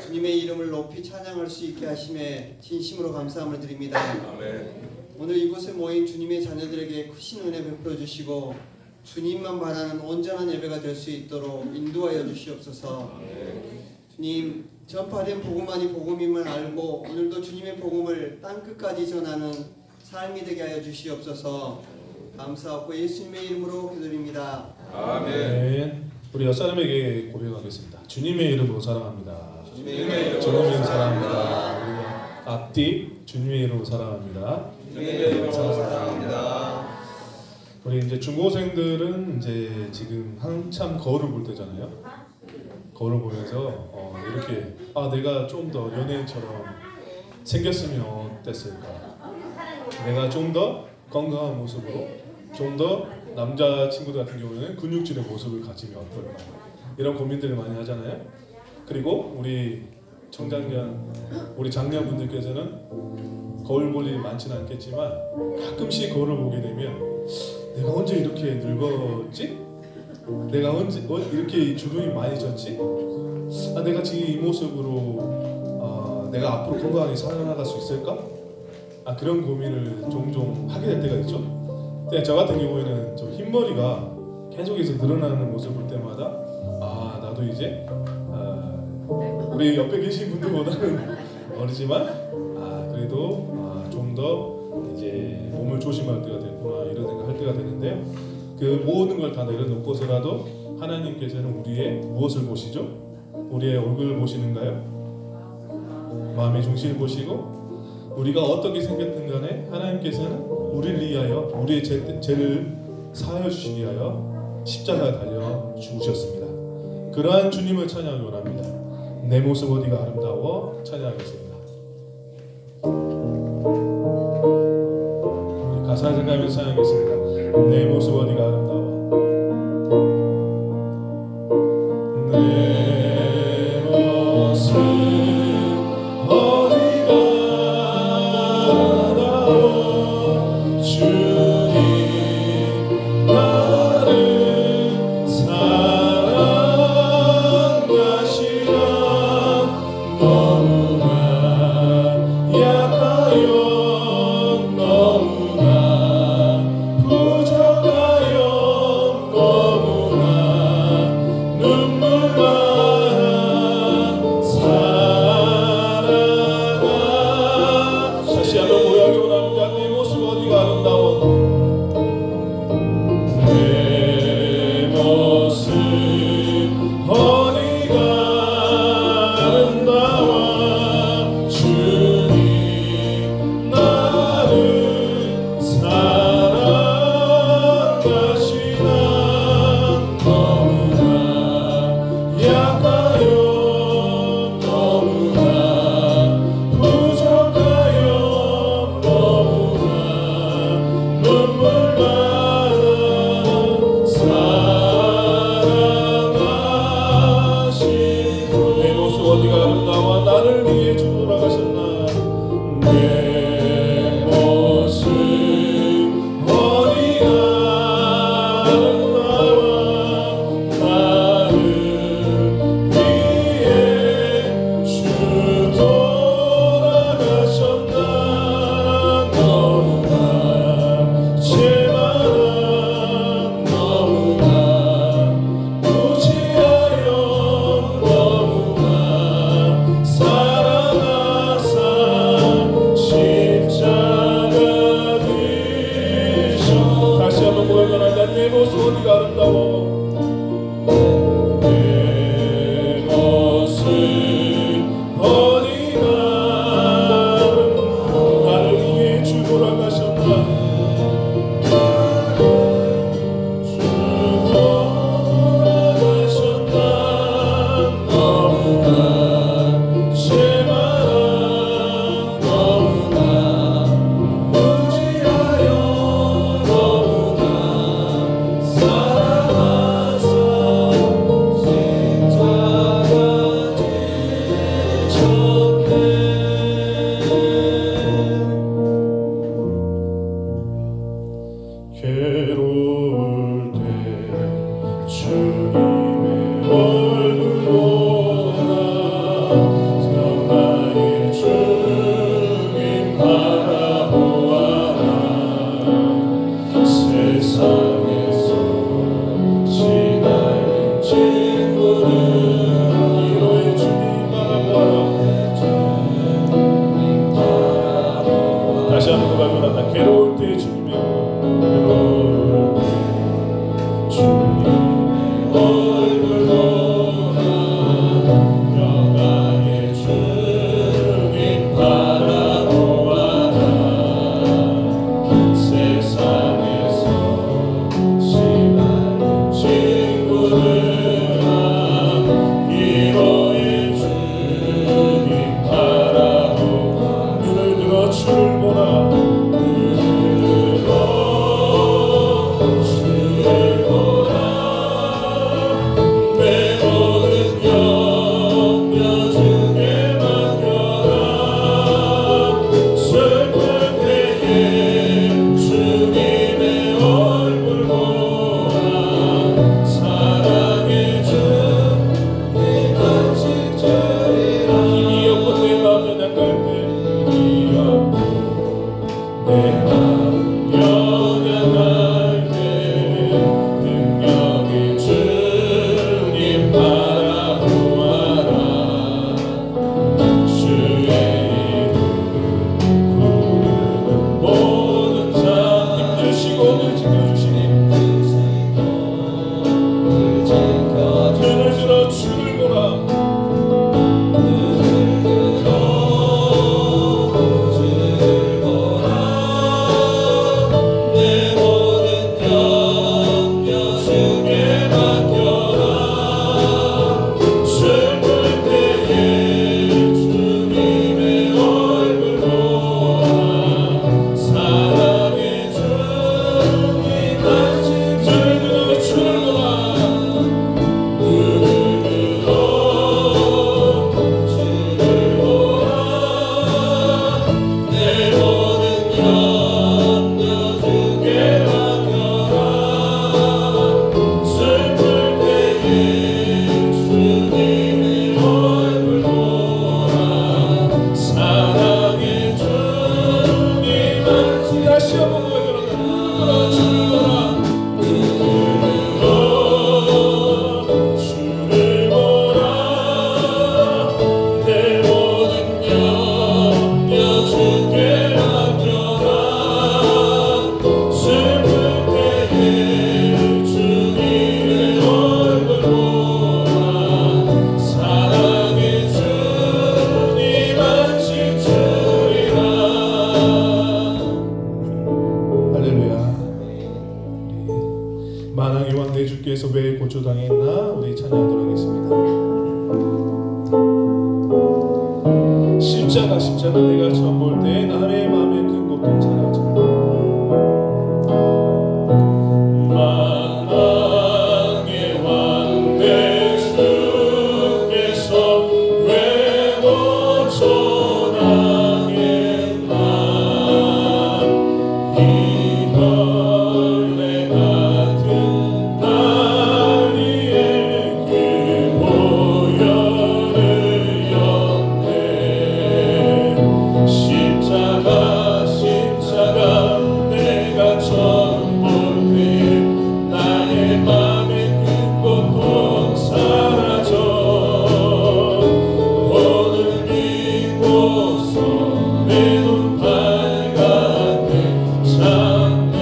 주님의 이름을 높이 찬양할 수 있게 하심에 진심으로 감사함을 드립니다. 아멘. 오늘 이곳에 모인 주님의 자녀들에게 크신 은혜 베풀어 주시고 주님만 바라는 온전한 예배가 될 수 있도록 인도하여 주시옵소서. 주님, 전파된 복음만이 복음임을 알고 오늘도 주님의 복음을 땅끝까지 전하는 삶이 되게 하여 주시옵소서. 감사하고 예수님의 이름으로 기도드립니다. 아멘. 우리 옆사람에게 고백하겠습니다. 주님의 이름으로 사랑합니다. 주님의 이름으로 사랑합니다. 우리 앞뒤 주님의 이름으로 사랑합니다. 주님의 이름으로 사랑합니다. 우리 이제 중고생들은 이제 지금 한참 거울을 볼 때잖아요. 거울을 보면서 이렇게 내가 좀 더 연예인처럼 생겼으면 어땠을까? 내가 좀 더 건강한 모습으로, 좀 더 남자 친구들 같은 경우에는 근육질의 모습을 가지면 어떨까? 이런 고민들을 많이 하잖아요. 그리고 우리 우리 장녀분들께서는 거울 볼 일이 많지는 않겠지만 가끔씩 거울을 보게 되면 내가 언제 이렇게 늙었지? 내가 언제 이렇게 주름이 많이 졌지? 내가 지금 이 모습으로 내가 앞으로 건강하게 살아나갈 수 있을까? 그런 고민을 종종 하게 될 때가 있죠. 근데 저 같은 경우에는 좀 흰머리가 계속해서 늘어나는 모습을 볼 때마다 나도 이제 우리 옆에 계신 분들보다는 어리지만 그래도 좀 더 이제 몸을 조심할 때가 됐구나 이런 생각할 때가 되는데요. 그 모든 걸 다 내려놓고서라도 하나님께서는 우리의 무엇을 보시죠? 우리의 얼굴을 보시는가요? 마음의 중심을 보시고 우리가 어떻게 생겼든 간에 하나님께서는 우리를 위하여 우리의 죄를 사하여 주시기 위하여 십자가에 달려 죽으셨습니다. 그러한 주님을 찬양하기 원합니다. 내 모습 어디가 아름다워 찬양하겠습니다. 우리 가사 생각하면서 찬양하겠습니다. 내 모습 어디가 아름다워 내 모습 어디가 아름다워 주님 나를 사랑하시라 너무나 약하여 너무나 부족하여 주방에 있나 우리 찬양하도록 하겠습니다. 십자가 내가 처음 볼 때 남의 마음에 큰 고통 사라져 만왕의 왕 내 주께서 왜 고쳐당했나 이 벌레 같은 날 위에 그 보혈을 였네 십자가 내가 처음 볼 때 나의 맘에 큰 고통 사라져 오늘 이곳서 내 눈 밝았네 참내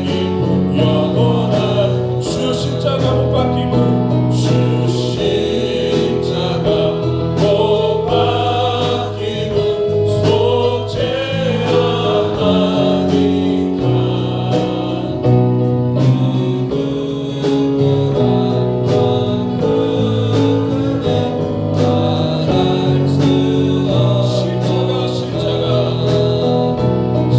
기쁨 영원한 주 십자가 못 박힘은 주 십자가 못 박힘은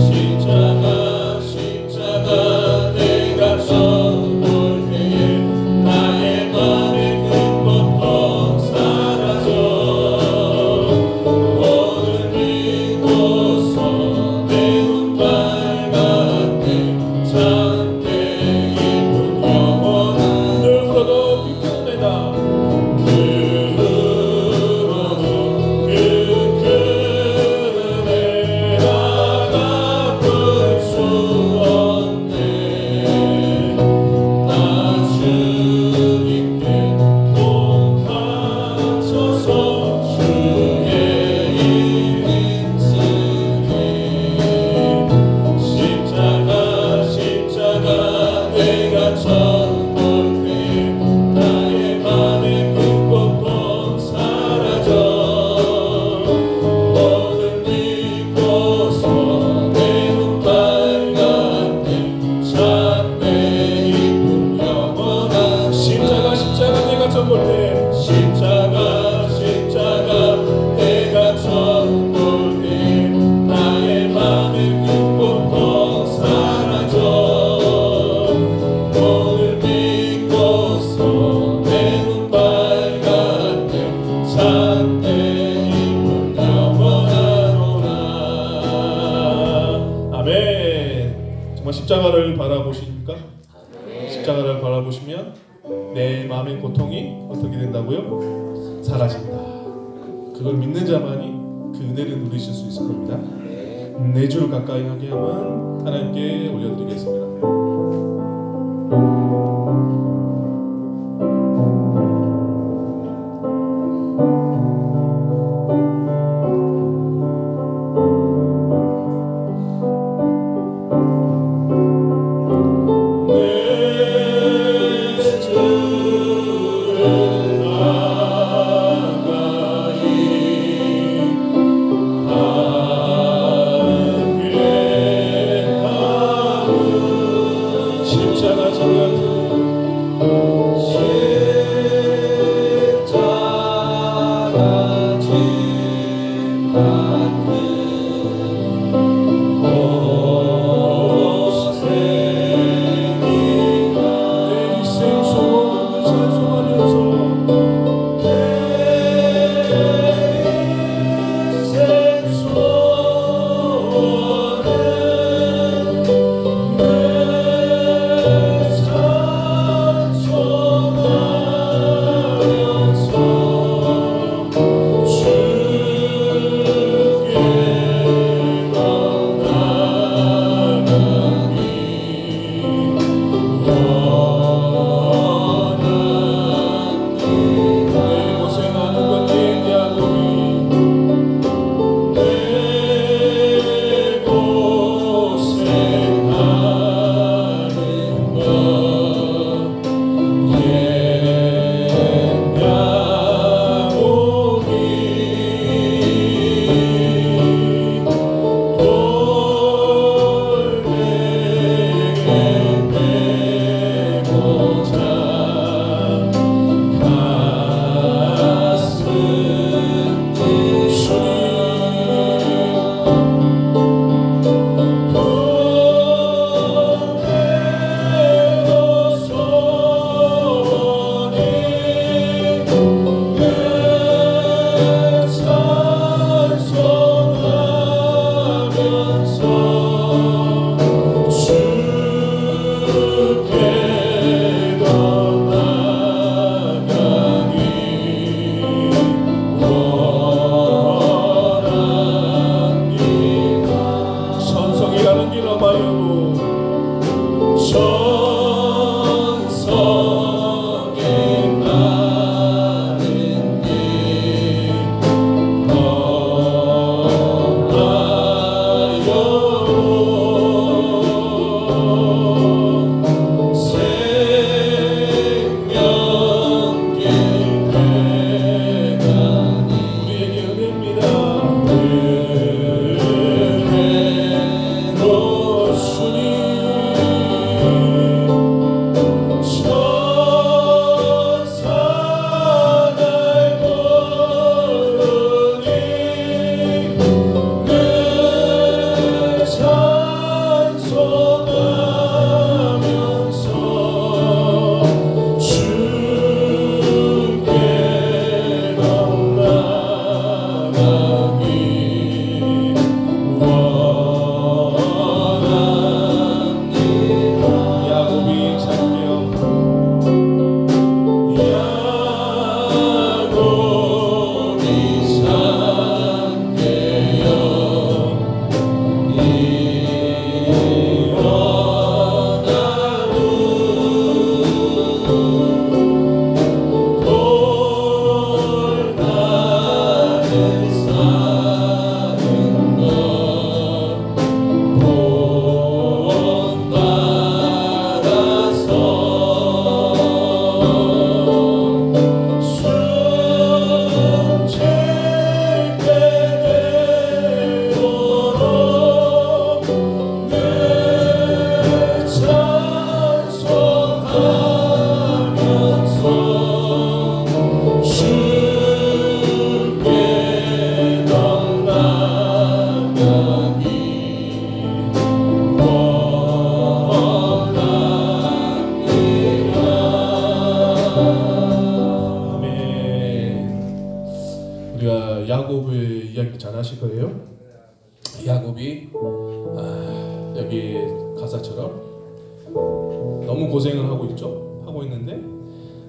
속죄하나니까 십자가 내가 처음 볼 때에 나의 맘에 큰 고통 사라져 오늘 이곳서 내 눈 밝았네 참내 기쁨 영원한 눈으로도 그 은혜다 눈으로도 그 은혜가 갚을 수 없네 나 주님께 못 바쳐서 주의 인승이 십자가 내가 처음 볼 때 나의 맘에 큰 고통 사라져 오늘 이곳서 내 눈 밝았네 참내 기쁨 영원한 십자가 내가 처음 볼 때 십자가 내가 처음 볼 때 나의 맘에 큰 고통 사라져 오늘 이곳서 내 눈 밝았네 참내 기쁨 영원하노라 아멘. 정말 십자가를 바라보십니까? 십자가를 바라보시면 내 마음의 고통이 어떻게 된다고요? 사라진다. 그걸 믿는 자만이 그 은혜를 누리실 수 있을 겁니다. 내 주를 가까이 하게 하면 하나님께 올려드리겠습니다. 야곱의 이야기 잘 아실 거예요. 야곱이 여기 가사처럼 너무 고생을 하고 있죠. 하고 있는데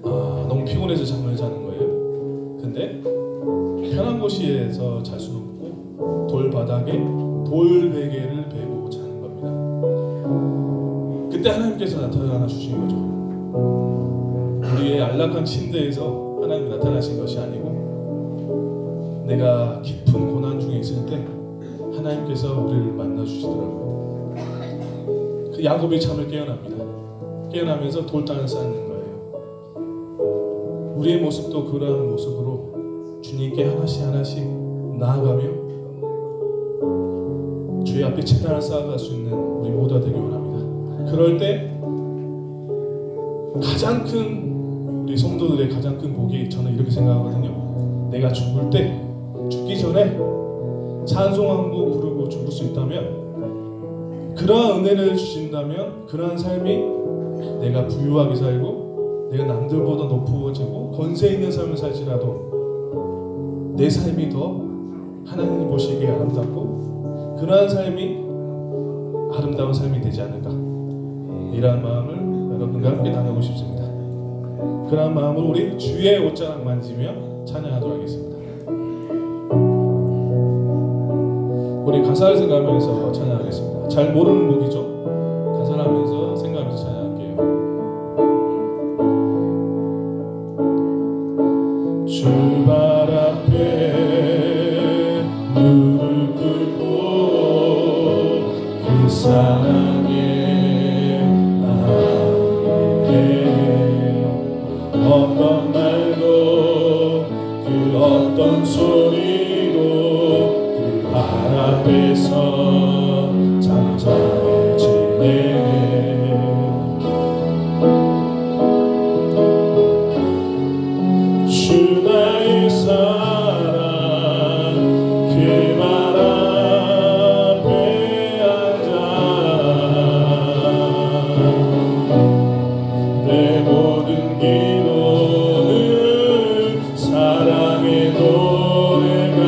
너무 피곤해서 잠을 자는 거예요. 근데 편한 곳에서 잘 수는 없고 돌바닥에 돌베개를 베고 자는 겁니다. 그때 하나님께서 나타나 주신 거죠. 우리의 안락한 침대에서 하나님이 나타나신 것이 아니고 내가 깊은 고난 중에 있을 때 하나님께서 우리를 만나 주시더라고요. 그 야곱이 잠을 깨어납니다. 깨어나면서 돌단을 쌓는 거예요. 우리의 모습도 그러한 모습으로 주님께 하나씩 하나씩 나아가며 주의 앞에 채단을 쌓아갈 수 있는 우리 모두가 되기 원합니다. 그럴 때 가장 큰 우리 성도들의 가장 큰 복이 저는 이렇게 생각하거든요. 내가 죽을 때 죽기 전에 찬송 한 곡 부르고 죽을 수 있다면, 그러한 은혜를 주신다면 그러한 삶이 내가 부유하게 살고 내가 남들보다 높아지고 권세 있는 삶을 살지라도 내 삶이 더 하나님 보시기에 아름답고 그러한 삶이 아름다운 삶이 되지 않을까, 이러한 마음을 여러분과 함께 나누고 싶습니다. 그러한 마음으로 우리 주의 옷자락 만지며 찬양하도록 하겠습니다. 우리 가사를 생각하면서 찬양하겠습니다. 잘 모르는 곡이죠. 가사를 하면서 생각하면서 찬양할게요. 주발 앞에 무릎 꿇고 그 사랑에 나에게 어떤 말도 그 어떤 소리로 발 앞에서 잠잠해지네. 주 나의 사랑 그 말 앞에 앉아 내 모든 기도는 사랑의 노래가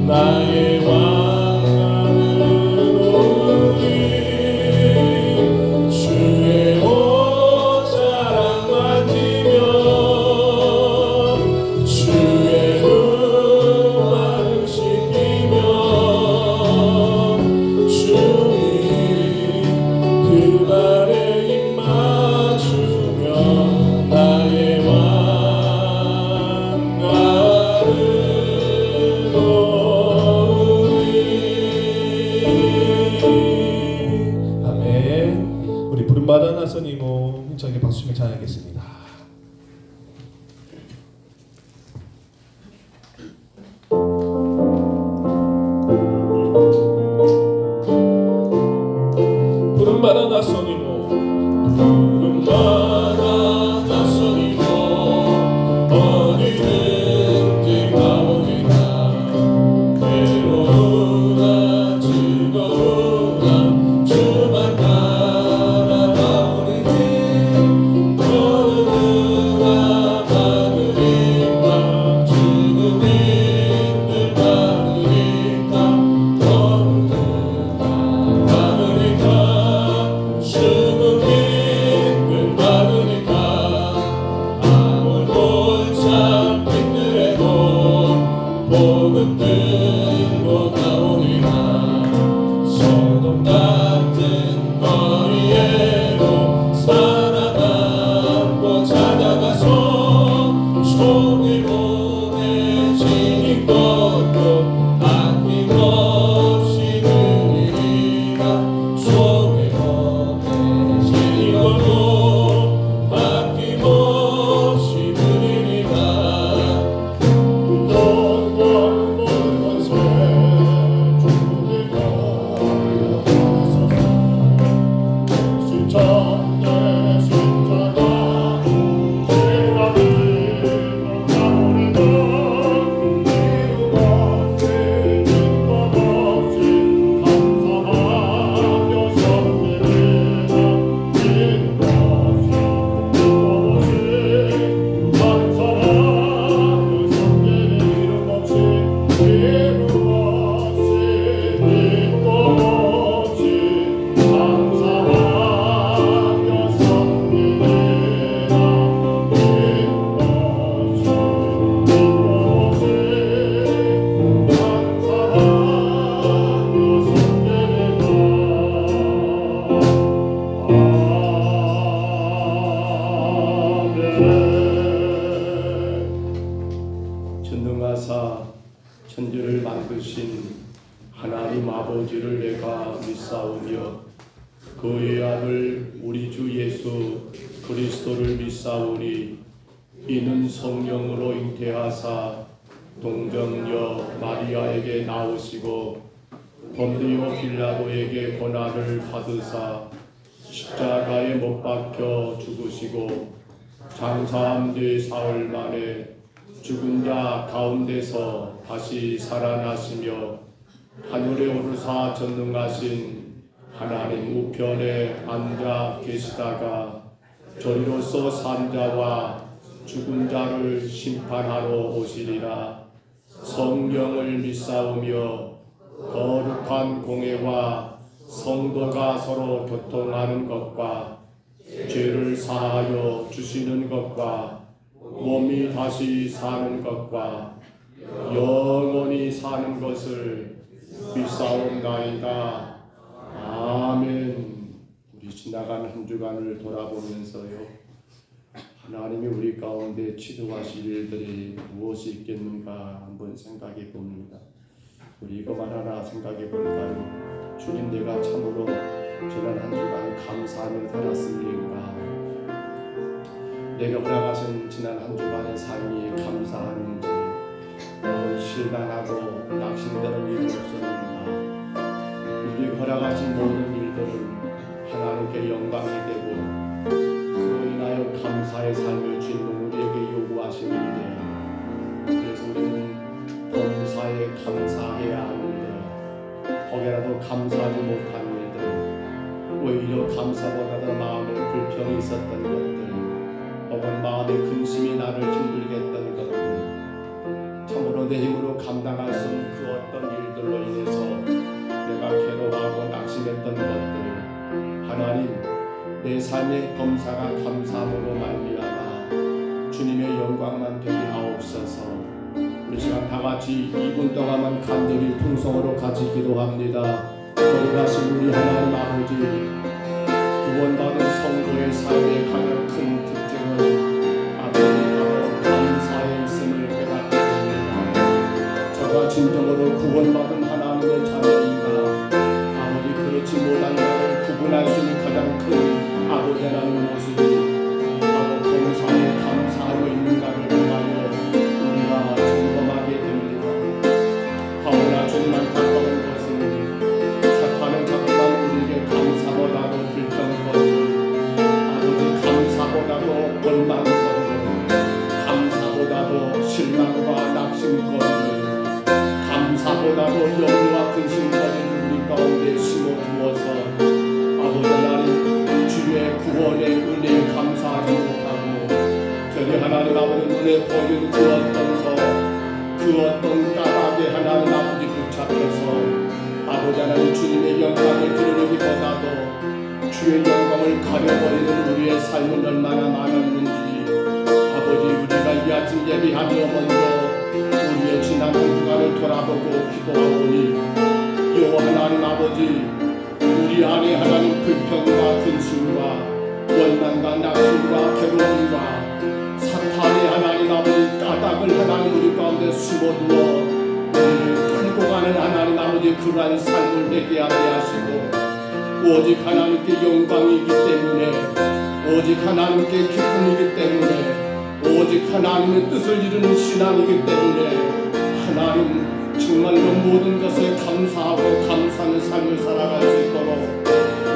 나의 왕가는 우리 주의 옷자락 만지며 주의 눈만을 씻기며 주의 그 발에 입 맞추며 나의 부름받아 나서니모 힘차게 박수치며 찬양하겠습니다. 부름받아 나서니모 부름받아 나서니모 어디든지 가오리라. 괴로우나 즐거우나 주만 복음 들고 가오리라. 소돔 같은 거리에도 살아남고 찾아가서 종일 보내신 것도 아낌없이 누리리라. 종일 보내신 것도 아낌없이 누리리라. 그의 아들 우리 주 예수 그리스도를 믿사오니 이는 성령으로 잉태하사 동정녀 마리아에게 나오시고 본디오 빌라도에게 고난을 받으사 십자가에 못 박혀 죽으시고 장사한 뒤 사흘 만에 죽은 자 가운데서 다시 살아나시며 하늘에 오르사 전능하신 하나님 우편에 앉아 계시다가 저리로서 산 자와 죽은 자를 심판하러 오시리라. 성령을 믿사오며 거룩한 공회와 성도가 서로 교통하는 것과 죄를 사하여 주시는 것과 몸이 다시 사는 것과 영원히 사는 것을 믿사옵나이다. 아멘. 우리 지나간 한 주간을 돌아보면서요, 하나님이 우리 가운데 치료하실 일들이 무엇이 있겠는가 한번 생각해 봅니다. 우리 이것만 하나 생각해 볼까요? 주님, 내가 참으로 지난 한 주간 감사하며 살았습니까? 내가 허락하신 지난 한 주간의 삶이 감사한지, 실망하고 낙심되는 일이 없었는가? 우리 허락하신 모든 일들은 하나님께 영광이 되고 그로 인하여 감사의 삶을 주인공 우리에게 요구하시는데, 그래서 우리는 범사에 감사해야 하는데 거기라도 감사하지 못한 일들, 오히려 감사보다도 마음에 불평이 있었던 것들, 혹은 마음의 근심이 나를 힘들게 했던 것들, 참으로 내 힘으로 감당할 수 없는 그 어떤 일들로 인해서 내가 괴로워하고 낙심했던 것들, 하나님, 내 삶의 범사가 감사함으로 말미암아 주님의 영광만 되게 하옵소서. 우리 시간 다같이 2분 동안만 간절히 통성으로 같이 기도합니다. 거룩하신 우리 하나님 아버지, 구원받은 성도의 삶의 가장 큰 특징은 아버지 바로 감사에 있음을 깨닫게 됩니다. 저가 진정으로 구원받은 하나님의 자녀인가, 아버지 그렇지 못한 자를 구분할 수 있는 가장 큰 아버지 하나님의 모습이 바로 봉사에 감사하고 있는가를 통하여 우리가 점검하게 됩니다. 하오나 주님만 가까운 것은 사탄은 자꾸만 우리에게 감사보다도 불평거리고, 아버지 감사보다도 원망거리고, 감사보다도 실망과 낙심거리고, 감사보다도 염려와 근심거리는 우리 가운데 심어두어서 아버지 하나님 주의 구원의 은혜에 감사하지 못하고, 저희 하나님 아버지 눈에 보이는 그 어떤 것, 그 어떤 까닭에 하나님 아버지 붙잡혀서 아버지 하나님 주님의 영광을 드러내기보다도 주의 영광을 가려버리는 우리의 삶은 얼마나 많았는지, 아버지 우리가 이 아침 예배하며 먼저 우리의 지난 한 주간을 돌아보고 기도하오니, 여호와 하나님 아버지, 우리 안에 하나님 불평과 근심과 원망과 낙심과 괴로움과 사탄의 하나님 아버지 까닭을 하나님 우리 가운데 심어두어 우리를 끌고 가는 하나님 아버지 그러한 삶을 되게 하게 하시고, 오직 하나님께 영광이기 때문에, 오직 하나님께 기쁨이기 때문에, 오직 하나님의 뜻을 이루는 신앙이기 때문에 하나님 정말로 모든 것에 감사하고 감사하는 삶을 살아갈 수 있도록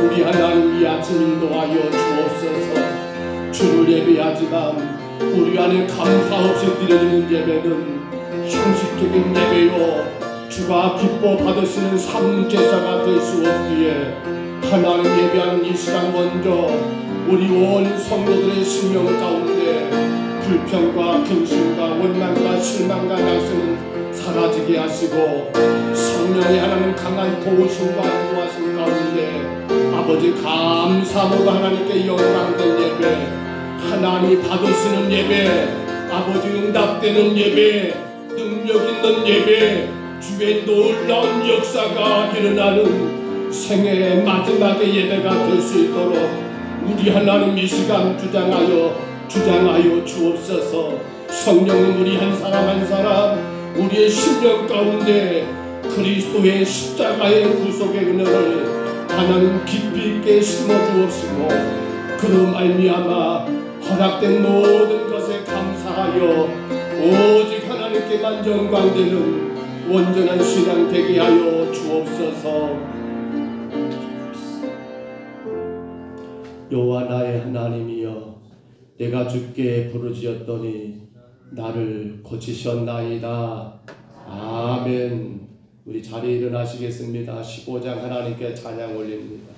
우리 하나님 이 아침 인도하여 주옵소서. 주를 예배하지만 우리 안에 감사 없이 드려지는 예배는 형식적인 예배요 주가 기뻐 받으시는 삶제사가 될 수 없기에, 하나님 예배하는 이 시간 먼저 우리 온 성도들의 심령 가운데 불평과 근심과 원망과 실망과 낙심은 사라지게 하시고, 성령의 하나님 강한 도우심과 인도하심 가운데 아버지 감사함으로 하나님께 영광된 예배, 하나님이 받으시는 예배, 아버지 응답되는 예배, 능력 있는 예배, 주의 놀라운 역사가 일어나는 생애의 마지막의 예배가 될 수 있도록 우리 하나님 이 시간 주장하여 주옵소서. 성령님 우리 한 사람 한 사람 우리의 심령 가운데 그리스도의 십자가의 구속의 은혜를 하나님 깊이 있게 심어주옵시고 그로 말미암아 허락된 모든 것에 감사하여 오직 하나님께만 영광되는 온전한 신앙 되게 하여 주옵소서. 여호와 나의 하나님이여, 내가 주께 부르짖었더니 나를 고치셨나이다. 아멘. 우리 자리에 일어나시겠습니다. 15장 하나님께 찬양 올립니다.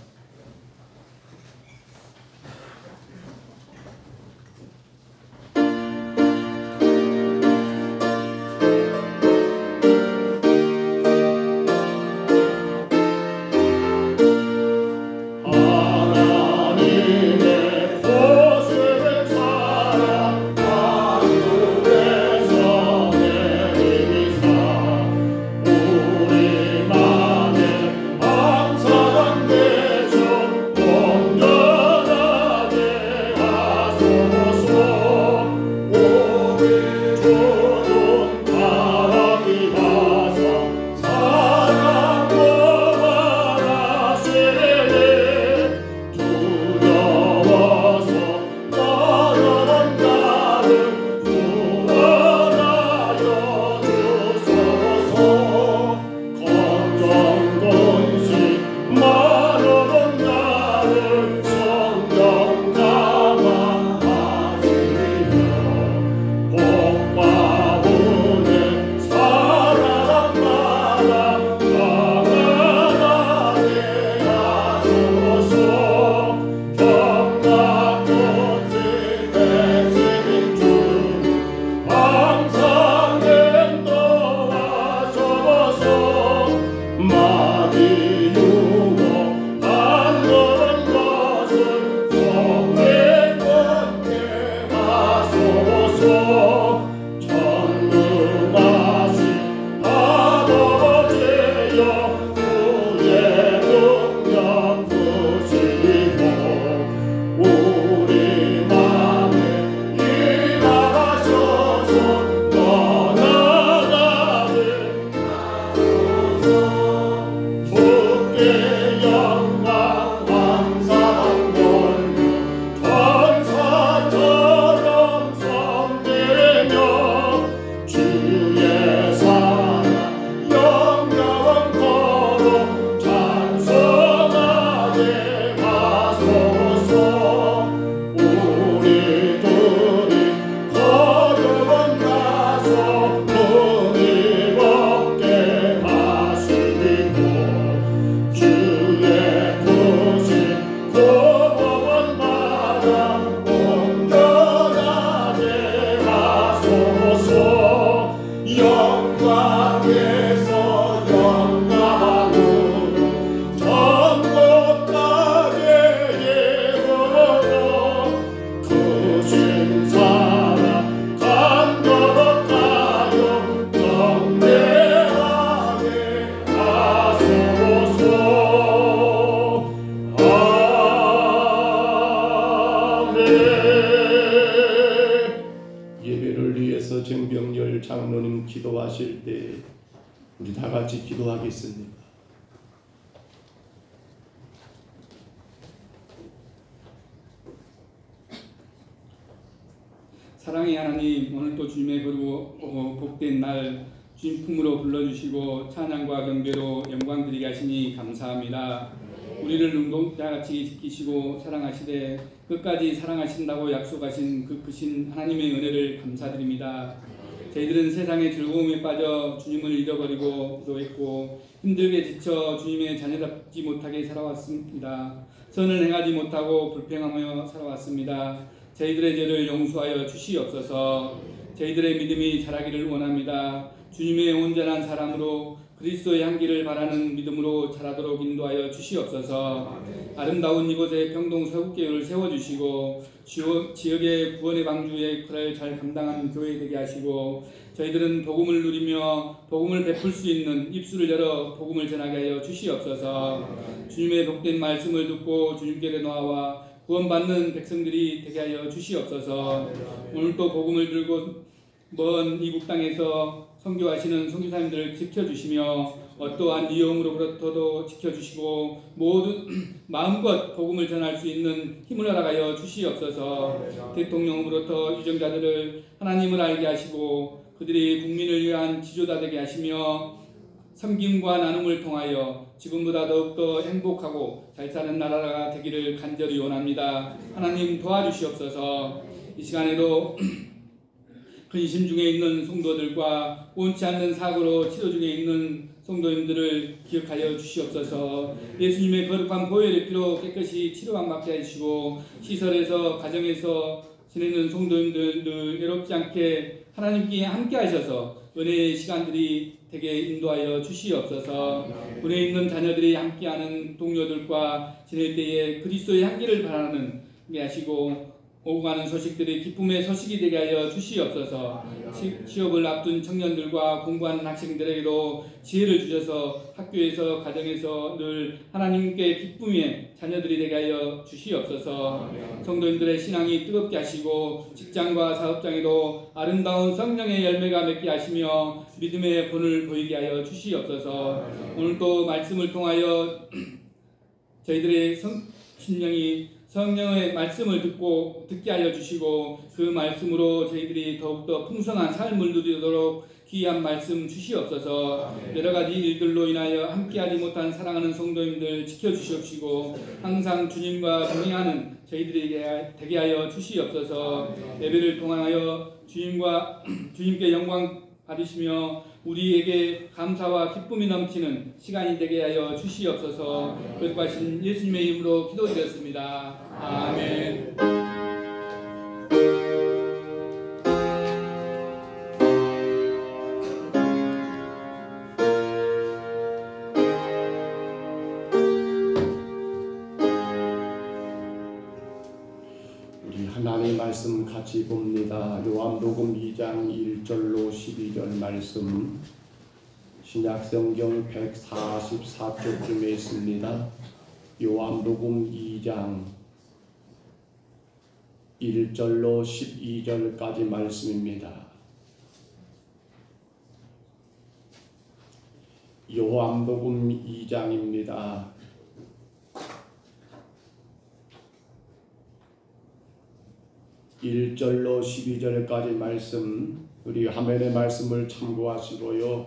장로님 기도하실 때 우리 다 같이 기도하겠습니다. 사랑의 하나님, 오늘도 주님의 거룩 복된 날 주님 품으로 불러주시고 찬양과 경배로 영광 드리게 하시니 감사합니다. 우리를 눈동자같이 지키시고 사랑하시되 끝까지 사랑하신다고 약속하신 그 크신 하나님의 은혜를 감사드립니다. 저희들은 세상의 즐거움에 빠져 주님을 잃어버리고 기도했고 힘들게 지쳐 주님의 자녀답지 못하게 살아왔습니다. 선을 행하지 못하고 불평하며 살아왔습니다. 저희들의 죄를 용서하여 주시옵소서. 저희들의 믿음이 자라기를 원합니다. 주님의 온전한 사랑으로 그리스도의 향기를 바라는 믿음으로 자라도록 인도하여 주시옵소서. 아름다운 이곳에 평동 서국교회를 세워주시고 지역의 구원의 방주의 역할을 잘 감당하는 교회 되게 하시고 저희들은 복음을 누리며 복음을 베풀 수 있는 입술을 열어 복음을 전하게 하여 주시옵소서. 주님의 복된 말씀을 듣고 주님께로 나와 구원받는 백성들이 되게 하여 주시옵소서. 오늘도 복음을 들고 먼 이북 땅에서 선교하시는 선교사님들을 지켜주시며 어떠한 위험으로부터도 지켜주시고 모든 마음껏 복음을 전할 수 있는 힘을 허락하여 주시옵소서. 대통령으로부터 유정자들을 하나님을 알게 하시고 그들이 국민을 위한 지도자 되게 하시며 섬김과 나눔을 통하여 지금보다 더욱더 행복하고 잘 사는 나라가 되기를 간절히 원합니다. 하나님 도와주시옵소서. 이 시간에도 근심 중에 있는 성도들과 원치 않는 사고로 치료 중에 있는 성도님들을 기억하여 주시옵소서. 예수님의 거룩한 보혈의 피로 깨끗이 치료만 받게 하시고 시설에서 가정에서 지내는 성도님들 늘 외롭지 않게 하나님께 함께 하셔서 은혜의 시간들이 되게 인도하여 주시옵소서. 은혜 있는 자녀들이 함께하는 동료들과 지낼 때에 그리스도의 향기를 바라는 게 하시고 오고 가는 소식들이 기쁨의 소식이 되게 하여 주시옵소서. 취업을 앞둔 청년들과 공부하는 학생들에게도 지혜를 주셔서 학교에서 가정에서 늘 하나님께 기쁨의 자녀들이 되게 하여 주시옵소서. 성도님들의 신앙이 뜨겁게 하시고 직장과 사업장에도 아름다운 성령의 열매가 맺게 하시며 믿음의 본을 보이게 하여 주시옵소서. 오늘도 말씀을 통하여 저희들의 심령이 성령의 말씀을 듣게 하여 주시고 그 말씀으로 저희들이 더욱더 풍성한 삶을 누리도록 귀한 말씀 주시옵소서. 여러 가지 일들로 인하여 함께하지 못한 사랑하는 성도님들 지켜주시옵시고 항상 주님과 동행하는 저희들이 되게 하여 주시옵소서. 예배를 통하여 주님께 영광 받으시며 우리에게 감사와 기쁨이 넘치는 시간이 되게 하여 주시옵소서. 거룩하신 예수님의 이름으로 기도드렸습니다. 아멘. 우리 하나님의 말씀 같이 봅니다. 요한복음 2장 1절로 12절 말씀 신약성경 144쪽쯤에 있습니다. 요한복음 2장 1절로 12절까지 말씀입니다. 요한복음 2장입니다. 1절로 12절까지 말씀 우리 화면의 말씀을 참고하시고요.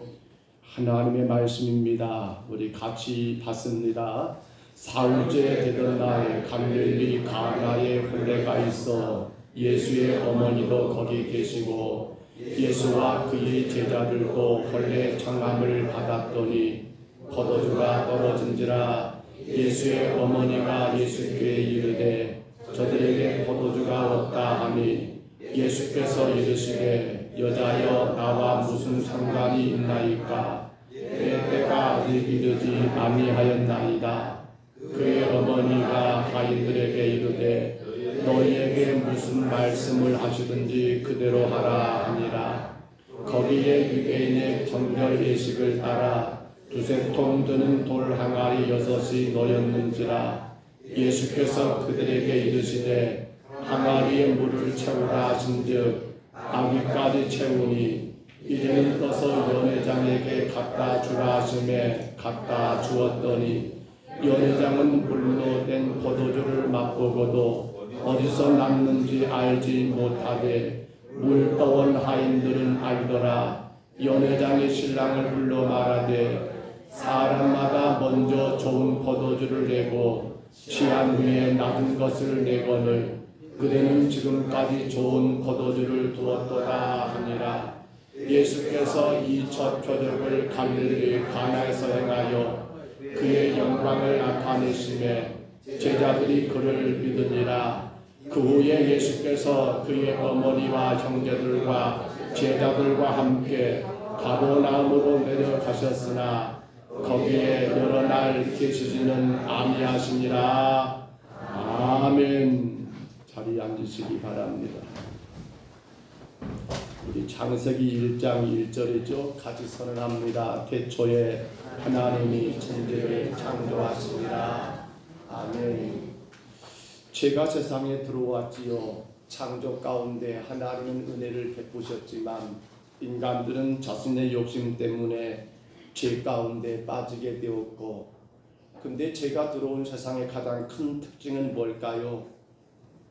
하나님의 말씀입니다. 우리 같이 받습니다. 사흘째 되던 날 갈릴리 가나에 혼례가 있어 예수의 어머니도 거기 계시고 예수와 그의 제자들도 혼례 청함을 받았더니 포도주가 떨어진지라. 예수의 어머니가 예수께 이르되 저들에게 포도주가 없다 하니 예수께서 이르시되 여자여 나와 무슨 상관이 있나이까. 내 때가 아직 이르지 아니하였나이다. 그의 어머니가 하인들에게 이르되 너희에게 무슨 말씀을 하시든지 그대로 하라 하니라. 거기에 유대인의 정결 예식을 따라 두세 통 드는 돌 항아리 6이 놓였는지라. 예수께서 그들에게 이르시되 항아리에 물을 채우라 하신즉 아기까지 채우니 이제는 떠서 연회장에게 갖다 주라 하심에 갖다 주었더니 연회장은 물로 된 포도주를 맛보고도 어디서 났는지 알지 못하되 물 떠온 하인들은 알더라. 연회장이 신랑을 불러 말하되 사람마다 먼저 좋은 포도주를 내고 취한 후에 낮은 것을 내거늘 그대는 지금까지 좋은 포도주를 두었도다 하니라. 예수께서 이 첫 표적을 갈릴리 가나에서 행하여 그의 영광을 나타내시매 제자들이 그를 믿으니라. 그 후에 예수께서 그의 어머니와 형제들과 제자들과 함께 가버나움으로 내려가셨으나 거기에 여러 날 계시지는 아니하시니라. 아멘. 자리에 앉으시기 바랍니다. 우리 창세기 1장 1절이죠. 같이 선언합니다. 태초에 하나님이 천지를 창조하시니라. 아멘. 죄가 세상에 들어왔지요. 창조 가운데 하나님은 은혜를 베푸셨지만 인간들은 자신의 욕심 때문에 죄 가운데 빠지게 되었고, 근데 제가 들어온 세상의 가장 큰 특징은 뭘까요?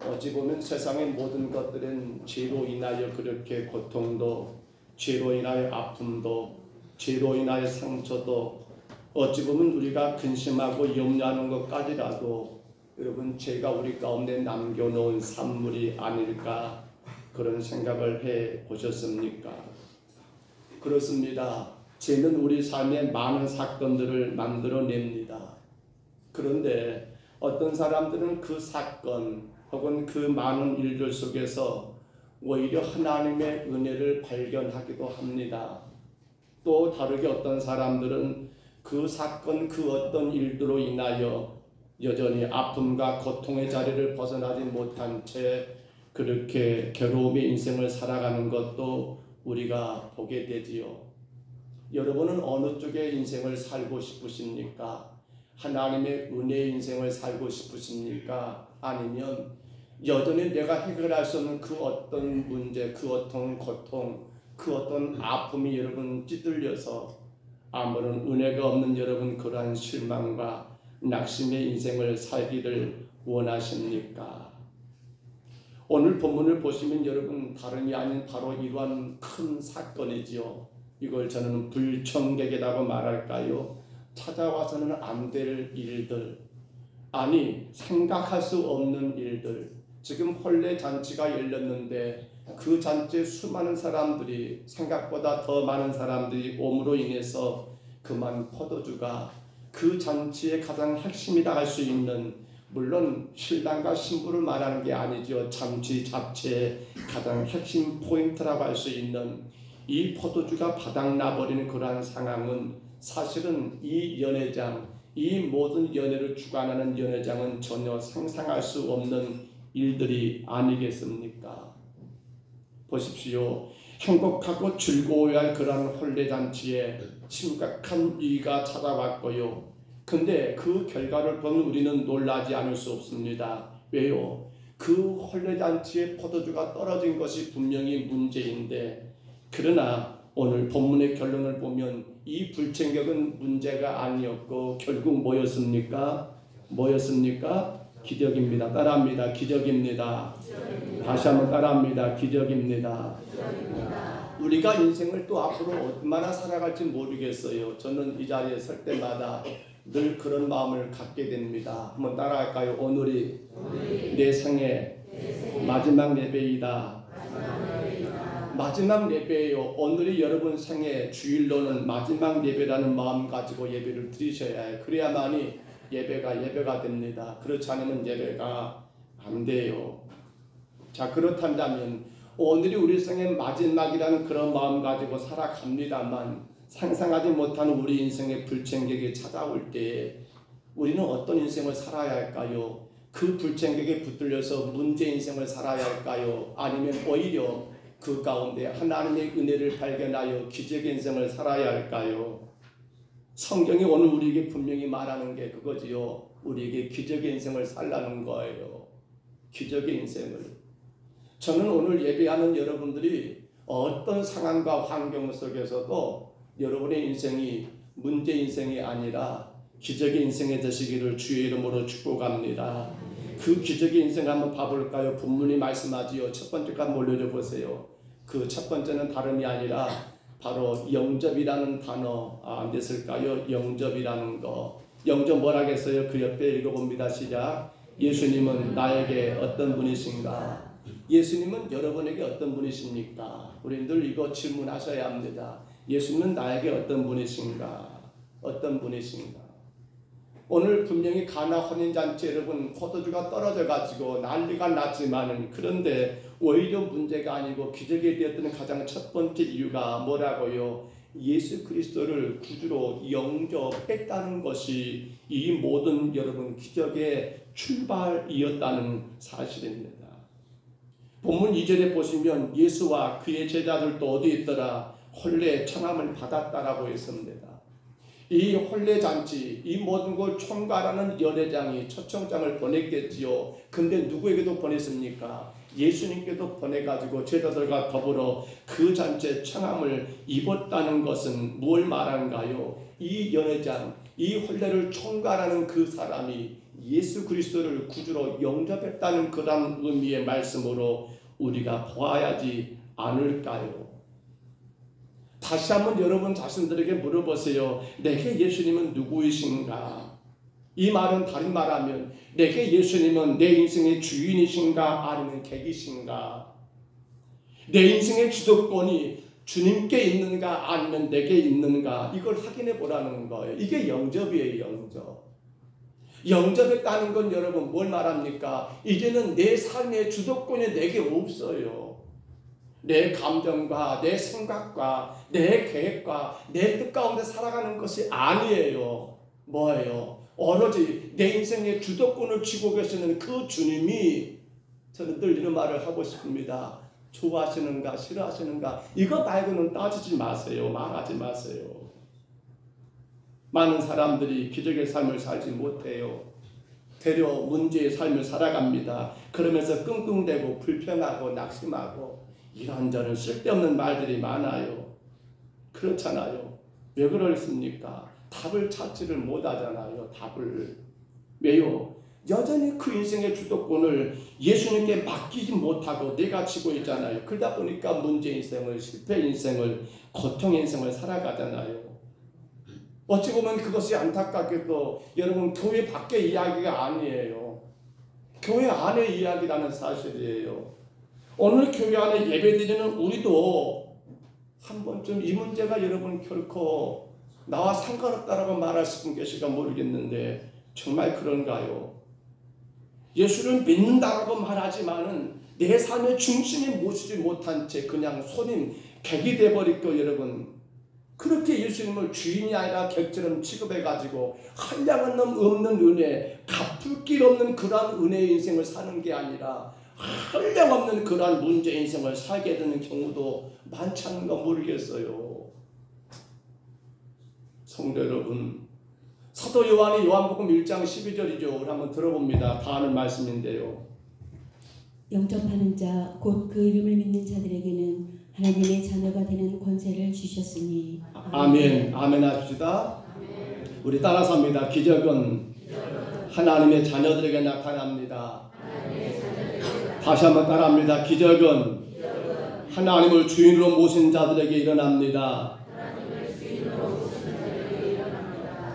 어찌 보면 세상의 모든 것들은 죄로 인하여 그렇게 고통도, 죄로 인하여 아픔도, 죄로 인하여 상처도, 어찌 보면 우리가 근심하고 염려하는 것까지라도 여러분 죄가 우리 가운데 남겨놓은 산물이 아닐까, 그런 생각을 해 보셨습니까? 그렇습니다. 죄는 우리 삶에 많은 사건들을 만들어냅니다. 그런데 어떤 사람들은 그 사건 혹은 그 많은 일들 속에서 오히려 하나님의 은혜를 발견하기도 합니다. 또 다르게 어떤 사람들은 그 사건, 그 어떤 일들로 인하여 여전히 아픔과 고통의 자리를 벗어나지 못한 채 그렇게 괴로움의 인생을 살아가는 것도 우리가 보게 되지요. 여러분은 어느 쪽의 인생을 살고 싶으십니까? 하나님의 은혜의 인생을 살고 싶으십니까? 아니면 여전히 내가 해결할 수 없는 그 어떤 문제, 그 어떤 고통, 그 어떤 아픔이 여러분 찌들려서 아무런 은혜가 없는 여러분 그러한 실망과 낙심의 인생을 살기를 원하십니까? 오늘 본문을 보시면 여러분 다름이 아닌 바로 이러한 큰 사건이지요. 이걸 저는 불청객이라고 말할까요? 찾아와서는 안 될 일들, 아니 생각할 수 없는 일들. 지금 혼례 잔치가 열렸는데 그 잔치에 수많은 사람들이, 생각보다 더 많은 사람들이 옴으로 인해서 그만 포도주가 그 잔치의 가장 핵심이라 할 수 있는, 물론 신랑과 신부를 말하는 게 아니죠. 잔치 자체의 가장 핵심 포인트라고 할 수 있는 이 포도주가 바닥나버리는 그러한 상황은 사실은 이 연회장, 이 모든 연회를 주관하는 연회장은 전혀 상상할 수 없는 일들이 아니겠습니까? 보십시오. 행복하고 즐거워야 할 그러한 혼례잔치에 심각한 위기가 찾아왔고요. 근데 그 결과를 보면 우리는 놀라지 않을 수 없습니다. 왜요? 그 혼례잔치에 포도주가 떨어진 것이 분명히 문제인데, 그러나 오늘 본문의 결론을 보면 이 불청객은 문제가 아니었고 결국 뭐였습니까? 기적입니다. 따라합니다. 기적입니다. 다시 한번 따라합니다. 기적입니다. 우리가 인생을 또 앞으로 얼마나 살아갈지 모르겠어요. 저는 이 자리에 설 때마다 늘 그런 마음을 갖게 됩니다. 한번 따라할까요? 오늘이 내 생애 마지막 예배이다. 마지막 예배예요. 오늘이 여러분 생애 주일로는 마지막 예배라는 마음 가지고 예배를 드리셔야 해요. 그래야만이 예배가 됩니다. 그렇지 않으면 예배가 안 돼요. 자, 그렇다면 오늘이 우리 생의 마지막이라는 그런 마음 가지고 살아갑니다만, 상상하지 못하는 우리 인생의 불청객이 찾아올 때 우리는 어떤 인생을 살아야 할까요? 그 불청객에 붙들려서 문제 인생을 살아야 할까요? 아니면 오히려 그 가운데 하나님의 은혜를 발견하여 기적의 인생을 살아야 할까요? 성경이 오늘 우리에게 분명히 말하는 게 그거지요. 우리에게 기적의 인생을 살라는 거예요. 기적의 인생을. 저는 오늘 예배하는 여러분들이 어떤 상황과 환경 속에서도 여러분의 인생이 문제 인생이 아니라 기적의 인생이 되시기를 주의 이름으로 축복합니다. 그 기적의 인생 한번 봐볼까요? 본문이 말씀하지요. 첫 번째가 올려줘 보세요. 그 첫 번째는 다름이 아니라 바로 영접이라는 단어 안 됐을까요? 영접이라는 거. 영접 뭐라겠어요? 그 옆에 읽어봅니다. 시작. 예수님은 나에게 어떤 분이신가? 예수님은 여러분에게 어떤 분이십니까? 우리 늘 이거 질문하셔야 합니다. 예수님은 나에게 어떤 분이신가? 어떤 분이신가? 오늘 분명히 가나 혼인잔치 여러분 포도주가 떨어져가지고 난리가 났지만은, 그런데 오히려 문제가 아니고 기적이 되었던 가장 첫 번째 이유가 뭐라고요? 예수 그리스도를 구주로 영접했다는 것이 이 모든 여러분 기적의 출발이었다는 사실입니다. 본문 2절에 보시면 예수와 그의 제자들도 어디 있더라? 혼례 청함을 받았다라고 했습니다. 이 혼례잔치, 이 모든 걸 총괄하는 연회장이 초청장을 보냈겠지요. 근데 누구에게도 보냈습니까? 예수님께도 보내가지고 제자들과 더불어 그 잔치에 청함을 입었다는 것은 뭘 말한가요? 이 연회장, 이 혼례를 총괄하는 그 사람이 예수 그리스도를 구주로 영접했다는 그런 의미의 말씀으로 우리가 보아야지 않을까요? 다시 한번 여러분 자신들에게 물어보세요. 내게 예수님은 누구이신가? 이 말은 다른 말하면 내게 예수님은 내 인생의 주인이신가 아니면 객이신가? 내 인생의 주도권이 주님께 있는가 아니면 내게 있는가? 이걸 확인해 보라는 거예요. 이게 영접이에요. 영접. 영접했다는 건 여러분 뭘 말합니까? 이제는 내 삶의 주도권이 내게 없어요. 내 감정과 내 생각과 내 계획과 내 뜻 가운데 살아가는 것이 아니에요. 뭐예요? 오로지 내 인생의 주도권을 쥐고 계시는 그 주님이, 저는 늘 이런 말을 하고 싶습니다. 좋아하시는가 싫어하시는가 이거 말고는 따지지 마세요. 말하지 마세요. 많은 사람들이 기적의 삶을 살지 못해요. 되려 문제의 삶을 살아갑니다. 그러면서 끙끙대고 불평하고 낙심하고 이런저런 쓸데없는 말들이 많아요. 그렇잖아요. 왜 그렇습니까? 답을 찾지를 못하잖아요. 답을. 왜요? 여전히 그 인생의 주도권을 예수님께 맡기지 못하고 내가 쥐고 있잖아요. 그러다 보니까 문제 인생을, 실패 인생을, 고통 인생을 살아가잖아요. 어찌 보면 그것이 안타깝게도 여러분 교회 밖의 이야기가 아니에요. 교회 안의 이야기라는 사실이에요. 오늘 교회 안에 예배드리는 우리도 한 번쯤 이 문제가 여러분 결코 나와 상관없다라고 말하실 분 계실까 모르겠는데 정말 그런가요? 예수를 믿는다라고 말하지만은 내 삶의 중심에 모시지 못한 채 그냥 손님, 객이 돼버리고 여러분 그렇게 예수님을 주인이 아니라 객처럼 취급해가지고 한량은 없는 은혜, 갚을 길 없는 그러한 은혜의 인생을 사는 게 아니라 한량 없는 그러한 문제 인생을 살게 되는 경우도 많지 않은가 모르겠어요. 성도 여러분, 사도 요한이 요한복음 1장 12절이죠. 우리 한번 들어봅니다. 다 아는 말씀인데요. 영접하는 자 곧 그 이름을 믿는 자들에게는 하나님의 자녀가 되는 권세를 주셨으니. 아멘. 아멘 합시다. 우리 따라서 합니다. 기적은 하나님의 자녀들에게 나타납니다. 다시 한번 따라합니다. 기적은 하나님을 주인으로 모신 자들에게 일어납니다.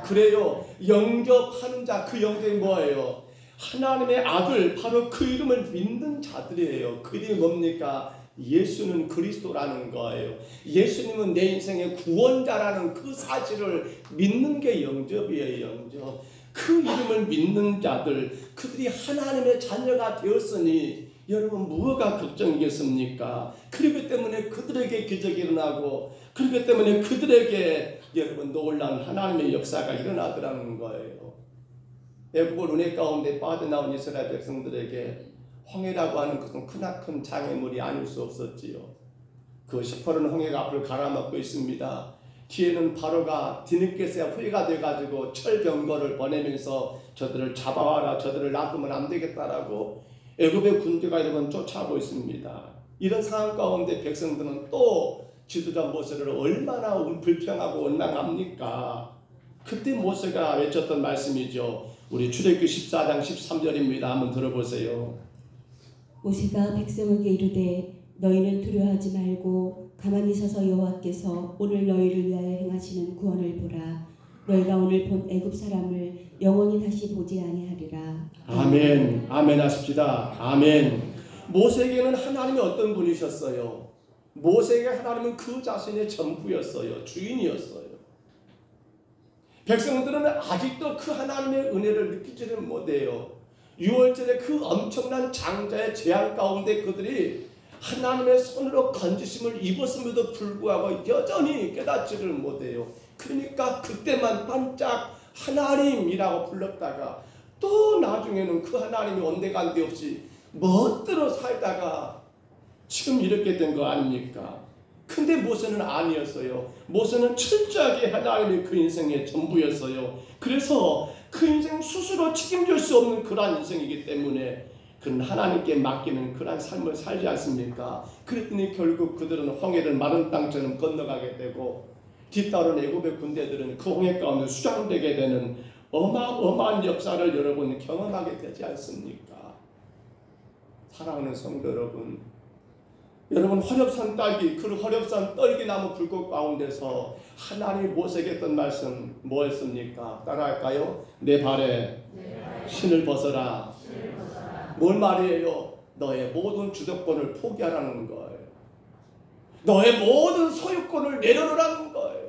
그래요. 영접하는 자, 그 영접이 뭐예요? 하나님의 아들, 바로 그 이름을 믿는 자들이에요. 그 이름이 뭡니까? 예수는 그리스도라는 거예요. 예수님은 내 인생의 구원자라는 그 사실을 믿는 게 영접이에요. 영접. 그 이름을 믿는 자들, 그들이 하나님의 자녀가 되었으니 여러분 무엇가 걱정이겠습니까? 그렇기 때문에 그들에게 기적이 일어나고 그렇기 때문에 그들에게 여러분 놀라운 하나님의 역사가 일어나더라는 거예요. 애국을 은혜 가운데 빠져나온 이스라엘 백성들에게 홍해라고 하는 것은 크나큰 장애물이 아닐 수 없었지요. 그 시퍼런 홍해가 앞을 가라막고 있습니다. 뒤에는 바로가 뒤늦게서야 후회가 돼가지고 철병거를 보내면서 저들을 잡아와라, 저들을 놔두면 안 되겠다라고 애굽의 군대가 여러분 쫓아오고 있습니다. 이런 상황 가운데 백성들은 또 지도자 모세를 얼마나 불평하고 원망합니까? 그때 모세가 외쳤던 말씀이죠. 우리 출애굽기 14장 13절입니다. 한번 들어보세요. 모세가 백성에게 이르되 너희는 두려워하지 말고 가만히 서서 여호와께서 오늘 너희를 위하여 행하시는 구원을 보라. 너희가 오늘 본 애굽 사람을 영원히 다시 보지 아니하리라. 아멘. 아멘 하십시다. 아멘. 모세에게는 하나님이 어떤 분이셨어요? 모세에게 하나님은 그 자신의 전부였어요. 주인이었어요. 백성들은 아직도 그 하나님의 은혜를 느끼지를 못해요. 6월절에 그 엄청난 장자의 재앙 가운데 그들이 하나님의 손으로 건지심을 입었음에도 불구하고 여전히 깨닫지를 못해요. 그러니까 그때만 반짝 하나님이라고 불렀다가 또 나중에는 그 하나님이 온데간데 없이 멋대로 살다가 지금 이렇게 된 거 아닙니까? 근데 모세는 아니었어요. 모세는 철저하게 하나님이 그 인생의 전부였어요. 그래서 그 인생 스스로 책임질 수 없는 그러한 인생이기 때문에 그 하나님께 맡기는 그러한 삶을 살지 않습니까? 그랬더니 결국 그들은 홍해를 마른 땅처럼 건너가게 되고 뒤따른 애굽의 군대들은 그 홍해 가운데 수장되게 되는 어마어마한 역사를 여러분 경험하게 되지 않습니까? 사랑하는 성도 여러분, 여러분 화렵산 딸기, 그 화렵산 떨기나무 불꽃 가운데서 하나님이 모세에게 했던 말씀 뭐였습니까? 따라할까요? 내 발에 신을 벗어라. 뭘 말이에요? 너의 모든 주도권을 포기하라는 거예요. 너의 모든 소유권을 내려놓으라는 거예요.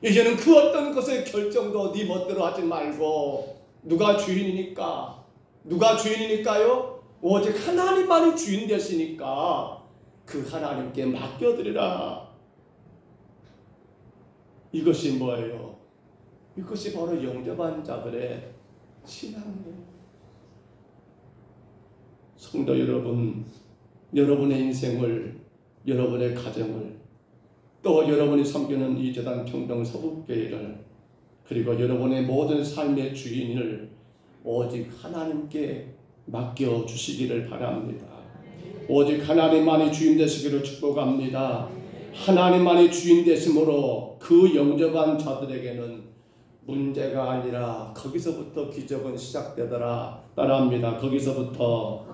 이제는 그 어떤 것의 결정도 네 멋대로 하지 말고 누가 주인이니까? 누가 주인이니까요? 오직 하나님만이 주인 되시니까 그 하나님께 맡겨드리라. 이것이 뭐예요? 이것이 바로 영접한 자들의 신앙이에요. 성도 여러분, 여러분의 인생을, 여러분의 가정을, 또 여러분이 섬기는 이 재단 평동 서북교회를, 그리고 여러분의 모든 삶의 주인을 오직 하나님께 맡겨주시기를 바랍니다. 오직 하나님만이 주인 되시기를 축복합니다. 하나님만이 주인 되심으로 그 영접한 자들에게는 문제가 아니라 거기서부터 기적은 시작되더라. 따라합니다. 거기서부터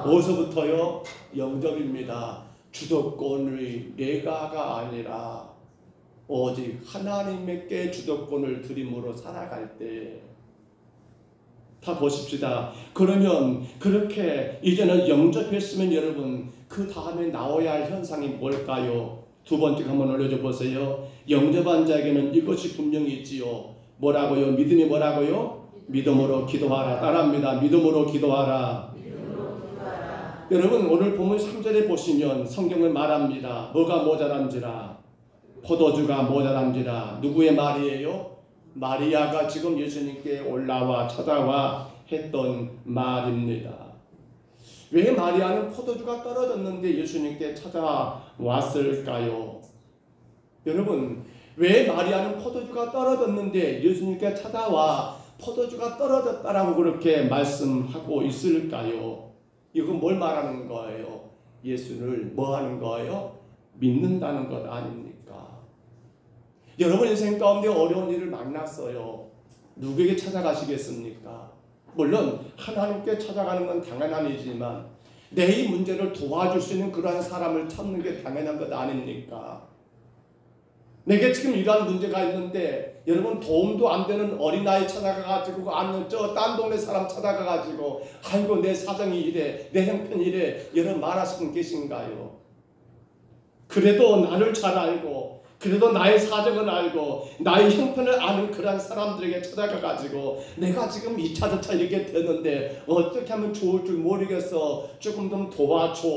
어디서부터요? 영접입니다. 주도권의 내가가 아니라 오직 하나님께 주도권을 드림으로 살아갈 때 다 보십시다. 그러면 그렇게 이제는 영접했으면 여러분 그 다음에 나와야 할 현상이 뭘까요? 두 번째 한번 올려줘 보세요. 영접한 자에게는 이것이 분명히 있지요. 뭐라고요? 믿음이 뭐라고요? 믿음으로 기도하라. 따라합니다. 믿음으로 기도하라. 여러분 오늘 본문 3절에 보시면 성경을 말합니다. 뭐가 모자란지라? 포도주가 모자란지라. 누구의 말이에요? 마리아가 지금 예수님께 올라와 찾아와 했던 말입니다. 왜 마리아는 포도주가 떨어졌는데 예수님께 찾아왔을까요? 여러분 왜 마리아는 포도주가 떨어졌는데 예수님께 찾아와 포도주가 떨어졌다라고 그렇게 말씀하고 있을까요? 이건 뭘 말하는 거예요? 예수를 뭐 하는 거예요? 믿는다는 것 아닙니까? 여러분 인생 가운데 어려운 일을 만났어요. 누구에게 찾아가시겠습니까? 물론 하나님께 찾아가는 건 당연한 일이지만 내 이 문제를 도와줄 수 있는 그러한 사람을 찾는 게 당연한 것 아닙니까? 내게 지금 이러한 문제가 있는데 여러분 도움도 안 되는 어린아이 찾아가가지고 아니면 저 딴 동네 사람 찾아가가지고 아이고 내 사정이 이래 내 형편이 이래 여러분 말하시는 분 계신가요? 그래도 나를 잘 알고 그래도 나의 사정을 알고 나의 형편을 아는 그런 사람들에게 찾아가가지고 내가 지금 2차 저차 이렇게 됐는데 어떻게 하면 좋을 줄 모르겠어. 조금 좀 도와줘.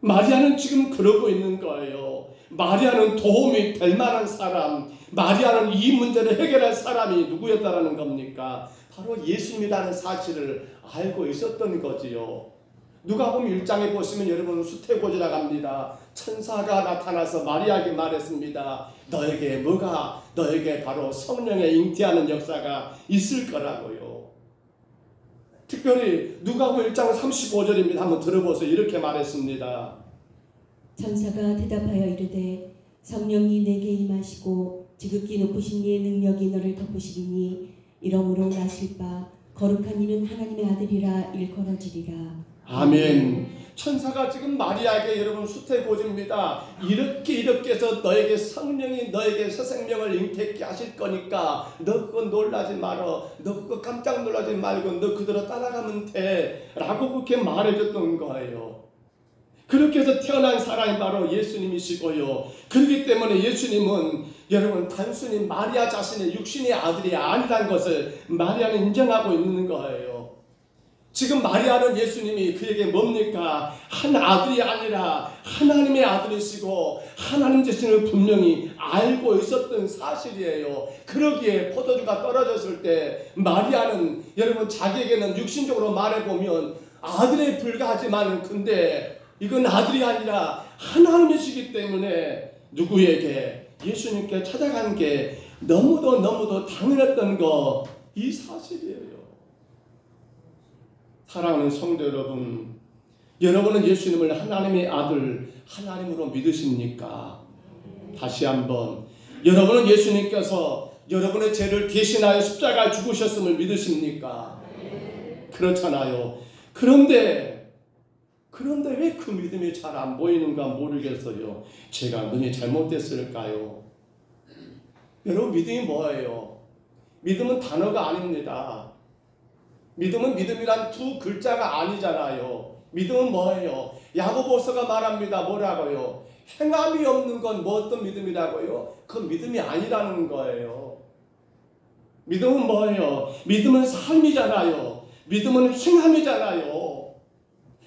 마리아는 지금 그러고 있는 거예요. 마리아는 도움이 될 만한 사람, 마리아는 이 문제를 해결할 사람이 누구였다라는 겁니까? 바로 예수님이라는 사실을 알고 있었던 거지요. 누가복음 1장에 보시면 여러분 수태고지라 합니다. 천사가 나타나서 마리아에게 말했습니다. 너에게 바로 성령의 잉태하는 역사가 있을 거라고요. 특별히 누가복음 1장 35절입니다. 한번 들어보세요. 이렇게 말했습니다. 천사가 대답하여 이르되 성령이 내게 임하시고 지극히 높으신 이의 능력이 너를 덮으시리니 이러므로 나실 바 거룩한 이는 하나님의 아들이라 일컬어지리라. 아멘. 천사가 지금 마리아에게 여러분 수태고지입니다. 이렇게 해서 너에게 성령이 너에게 새 생명을 잉태케 하실 거니까 너 그거 놀라지 말어. 너 그거 깜짝 놀라지 말고 너 그대로 따라가면 돼 라고 그렇게 말해줬던 거예요. 그렇게 해서 태어난 사람이 바로 예수님이시고요. 그렇기 때문에 예수님은 여러분 단순히 마리아 자신의 육신의 아들이 아니라는 것을 마리아는 인정하고 있는 거예요. 지금 마리아는 예수님이 그에게 뭡니까? 한 아들이 아니라 하나님의 아들이시고 하나님 자신을 분명히 알고 있었던 사실이에요. 그러기에 포도주가 떨어졌을 때 마리아는 여러분 자기에게는 육신적으로 말해보면 아들에 불과하지만 근데 이건 아들이 아니라 하나님이시기 때문에 누구에게? 예수님께 찾아간 게 너무도 당연했던 거 이 사실이에요. 사랑하는 성도 여러분, 여러분은 예수님을 하나님의 아들, 하나님으로 믿으십니까? 다시 한번, 여러분은 예수님께서 여러분의 죄를 대신하여 십자가에 죽으셨음을 믿으십니까? 그렇잖아요. 그런데 왜 그 믿음이 잘 안 보이는가 모르겠어요. 제가 눈이 잘못됐을까요? 여러분, 믿음이 뭐예요? 믿음은 단어가 아닙니다. 믿음은 믿음이란 두 글자가 아니잖아요. 믿음은 뭐예요? 야고보서가 말합니다. 뭐라고요? 행함이 없는 건 뭐 어떤 믿음이라고요? 그건 믿음이 아니라는 거예요. 믿음은 뭐예요? 믿음은 삶이잖아요. 믿음은 행함이잖아요.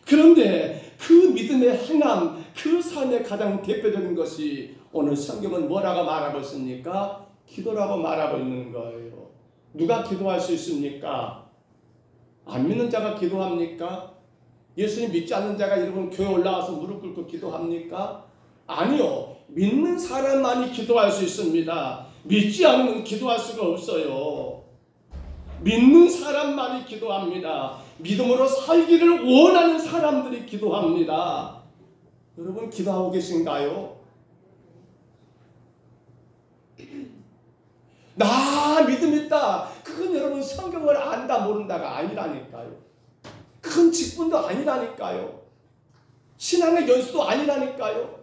그런데 그 믿음의 행함, 그 삶의 가장 대표적인 것이 오늘 성경은 뭐라고 말하고 있습니까? 기도라고 말하고 있는 거예요. 누가 기도할 수 있습니까? 안 믿는 자가 기도합니까? 예수님 믿지 않는 자가 여러분 교회 올라와서 무릎 꿇고 기도합니까? 아니요. 믿는 사람만이 기도할 수 있습니다. 믿지 않으면 기도할 수가 없어요. 믿는 사람만이 기도합니다. 믿음으로 살기를 원하는 사람들이 기도합니다. 여러분, 기도하고 계신가요? 나 믿음 있다. 그건 여러분 성경을 안다 모른다가 아니라니까요. 큰 직분도 아니라니까요. 신앙의 연수도 아니라니까요.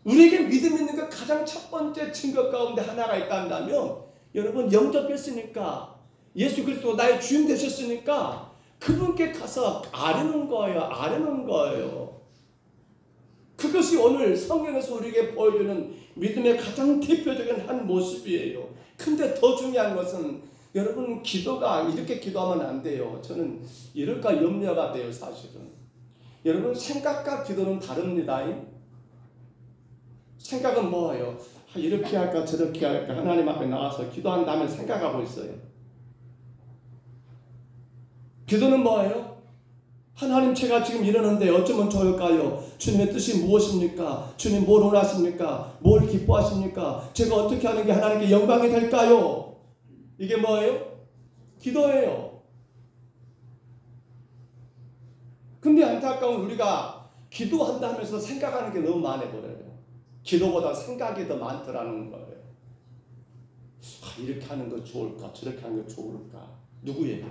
우리에게 믿음 있는 것 가장 첫 번째 증거 가운데 하나가 있다면, 여러분 영접했으니까, 예수 그리스도 나의 주인 되셨으니까 그분께 가서 아뢰는 거예요. 아뢰는 거예요. 그것이 오늘 성경에서 우리에게 보여주는 믿음의 가장 대표적인 한 모습이에요. 근데 더 중요한 것은 여러분, 기도가 이렇게 기도하면 안 돼요. 저는 이럴까 염려가 돼요. 사실은 여러분, 생각과 기도는 다릅니다. 생각은 뭐예요? 이렇게 할까 저렇게 할까 하나님 앞에 나와서 기도한 다음에 생각하고 있어요. 기도는 뭐예요? 하나님, 제가 지금 이러는데 어쩌면 좋을까요? 주님의 뜻이 무엇입니까? 주님 뭘 원하십니까? 뭘 기뻐하십니까? 제가 어떻게 하는 게 하나님께 영광이 될까요? 이게 뭐예요? 기도예요. 근데 안타까운 우리가 기도한다 하면서 생각하는 게 너무 많아버려요. 기도보다 생각이 더 많더라는 거예요. 이렇게 하는 거 좋을까? 저렇게 하는 거 좋을까? 누구에게?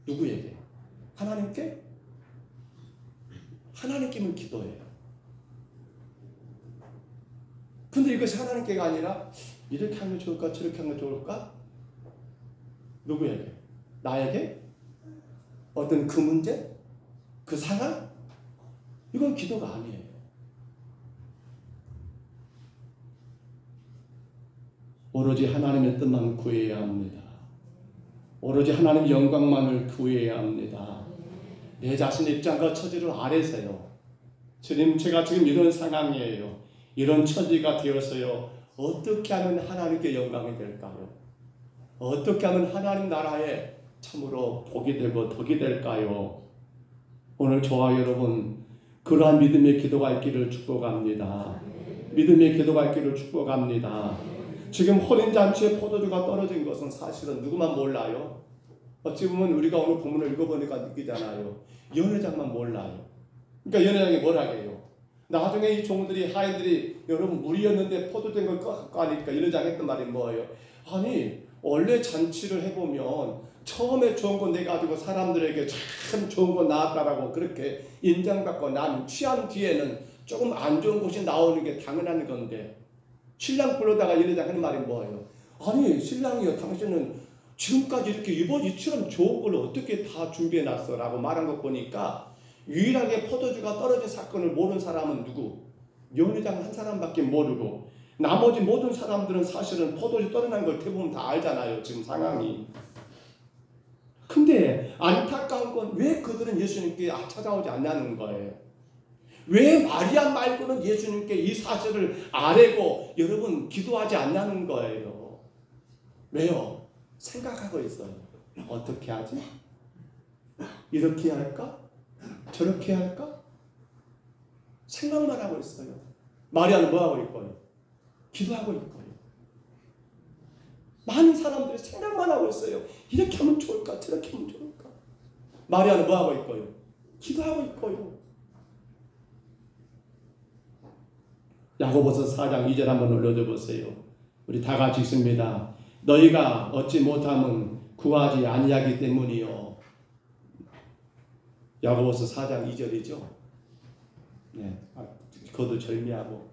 누구에게? 하나님께? 하나님께는 기도해요. 근데 이것이 하나님께가 아니라 이렇게 하면 좋을까? 저렇게 하면 좋을까? 누구에게? 나에게? 어떤 그 문제? 그 상황? 이건 기도가 아니에요. 오로지 하나님의 뜻만 구해야 합니다. 오로지 하나님 영광만을 구해야 합니다. 내 자신의 입장과 처지를 아래세요. 주님, 제가 지금 이런 상황이에요. 이런 처지가 되어서요. 어떻게 하면 하나님께 영광이 될까요? 어떻게 하면 하나님 나라에 참으로 복이 되고 덕이 될까요? 오늘 저와 여러분, 그러한 믿음의 기도가 있기를 축복합니다. 믿음의 기도가 있기를 축복합니다. 지금 혼인잔치에 포도주가 떨어진 것은 사실은 누구만 몰라요? 어찌 보면 우리가 오늘 본문을 읽어보니까 느끼잖아요. 연회장만 몰라요. 그러니까 연회장이 뭐라게요? 나중에 이 종들이, 하인들이 여러분 물이었는데 포도된 걸 까니까 연회장 했던 말이 뭐예요? 아니, 원래 잔치를 해보면 처음에 좋은 거 내가지고 사람들에게 참 좋은 거 나왔다라고 그렇게 인정받고 난 취한 뒤에는 조금 안 좋은 것이 나오는 게 당연한 건데, 신랑 불러다가 연회장 하는 말이 뭐예요? 아니, 신랑이요, 당신은 지금까지 이렇게 이처럼 좋은 걸 어떻게 다 준비해놨어? 라고 말한 거 보니까 유일하게 포도주가 떨어진 사건을 모르는 사람은 누구? 연회장 한 사람밖에 모르고, 나머지 모든 사람들은 사실은 포도주 떨어난 걸 대부분 다 알잖아요. 지금 상황이. 근데 안타까운 건 왜 그들은 예수님께 찾아오지 않냐는 거예요. 왜 마리아 말고는 예수님께 이 사실을 아뢰고 여러분 기도하지 않냐는 거예요. 왜요? 생각하고 있어요. 어떻게 하지? 이렇게 할까? 저렇게 할까? 생각만 하고 있어요. 마리아는 뭐 하고 있고요? 기도하고 있고요. 많은 사람들이 생각만 하고 있어요. 이렇게 하면 좋을까? 저렇게 하면 좋을까? 마리아는 뭐하고 있고요? 기도하고 있고요. 야고보서 4장 2절 한번 올려줘 보세요. 우리 다 같이 읽습니다. 너희가 얻지 못함은 구하지 아니하기 때문이요. 야고보서 4장 2절이죠. 네, 그것도 절미하고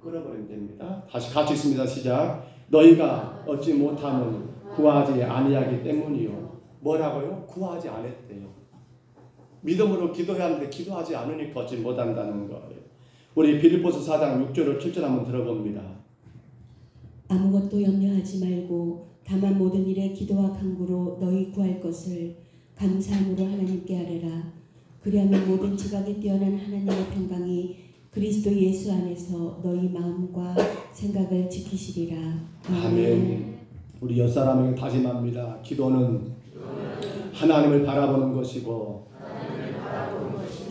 끊어버리면 됩니다. 다시 같이 읽습니다. 시작. 너희가 얻지 못함은 구하지 아니하기 때문이요. 뭐라고요? 구하지 않았대요. 믿음으로 기도해야 하는데 기도하지 않으니까 얻지 못한다는 거예요. 우리 빌립보서 4장 6절을 7절 한번 들어봅니다. 아무것도 염려하지 말고 다만 모든 일에 기도와 간구로 너희 구할 것을 감사함으로 하나님께 아뢰라. 그리하면 모든 지각에 뛰어난 하나님의 평강이 그리스도 예수 안에서 너희 마음과 생각을 지키시리라. 아멘. 우리 옆사람에게 다짐합니다. 기도는 하나님을 바라보는 것이고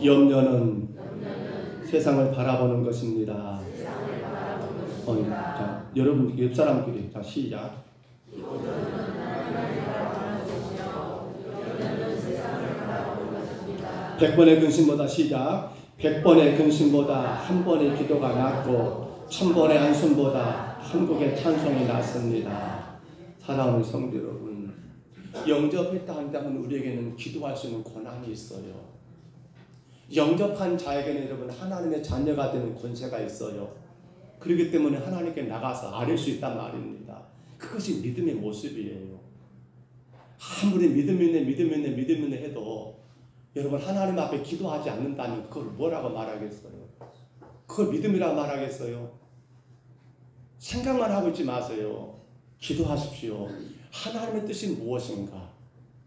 염려는 세상을 바라보는 것입니다. 자, 여러분 옆사람끼리 자 시작. 100번의 근심보다 시작. 100번의 근심보다 한 번의 기도가 낫고 1000번의 한숨보다 한국의 찬송이 낫습니다. 사랑하는 성도 여러분, 영접했다 한다면 우리에게는 기도할 수 있는 권한이 있어요. 영접한 자에게는 여러분 하나님의 자녀가 되는 권세가 있어요. 그렇기 때문에 하나님께 나가서 아뢰 수 있단 말입니다. 그것이 믿음의 모습이에요. 아무리 믿음 있네 해도 여러분 하나님 앞에 기도하지 않는다면 그걸 뭐라고 말하겠어요? 그걸 믿음이라고 말하겠어요? 생각만 하고 있지 마세요. 기도하십시오. 하나님의 뜻이 무엇인가?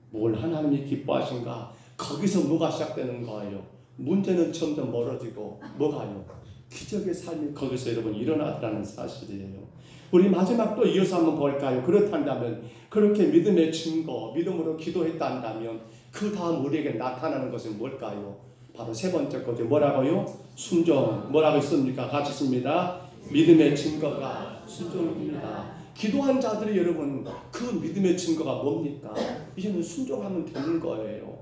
뭘 하나님이 기뻐하신가? 거기서 뭐가 시작되는 거예요? 문제는 점점 멀어지고 뭐가요? 기적의 삶이 거기서 여러분 일어나더라는 사실이에요. 우리 마지막 또 이어서 한번 볼까요? 그렇다면 그렇게 믿음의 증거, 믿음으로 기도했다 한다면 그 다음 우리에게 나타나는 것은 뭘까요? 바로 세 번째 거죠. 뭐라고요? 순종. 뭐라고 있습니까? 같이 있습니다. 믿음의 증거가 순종입니다. 기도한 자들이 여러분 그 믿음의 증거가 뭡니까? 이제는 순종하면 되는 거예요.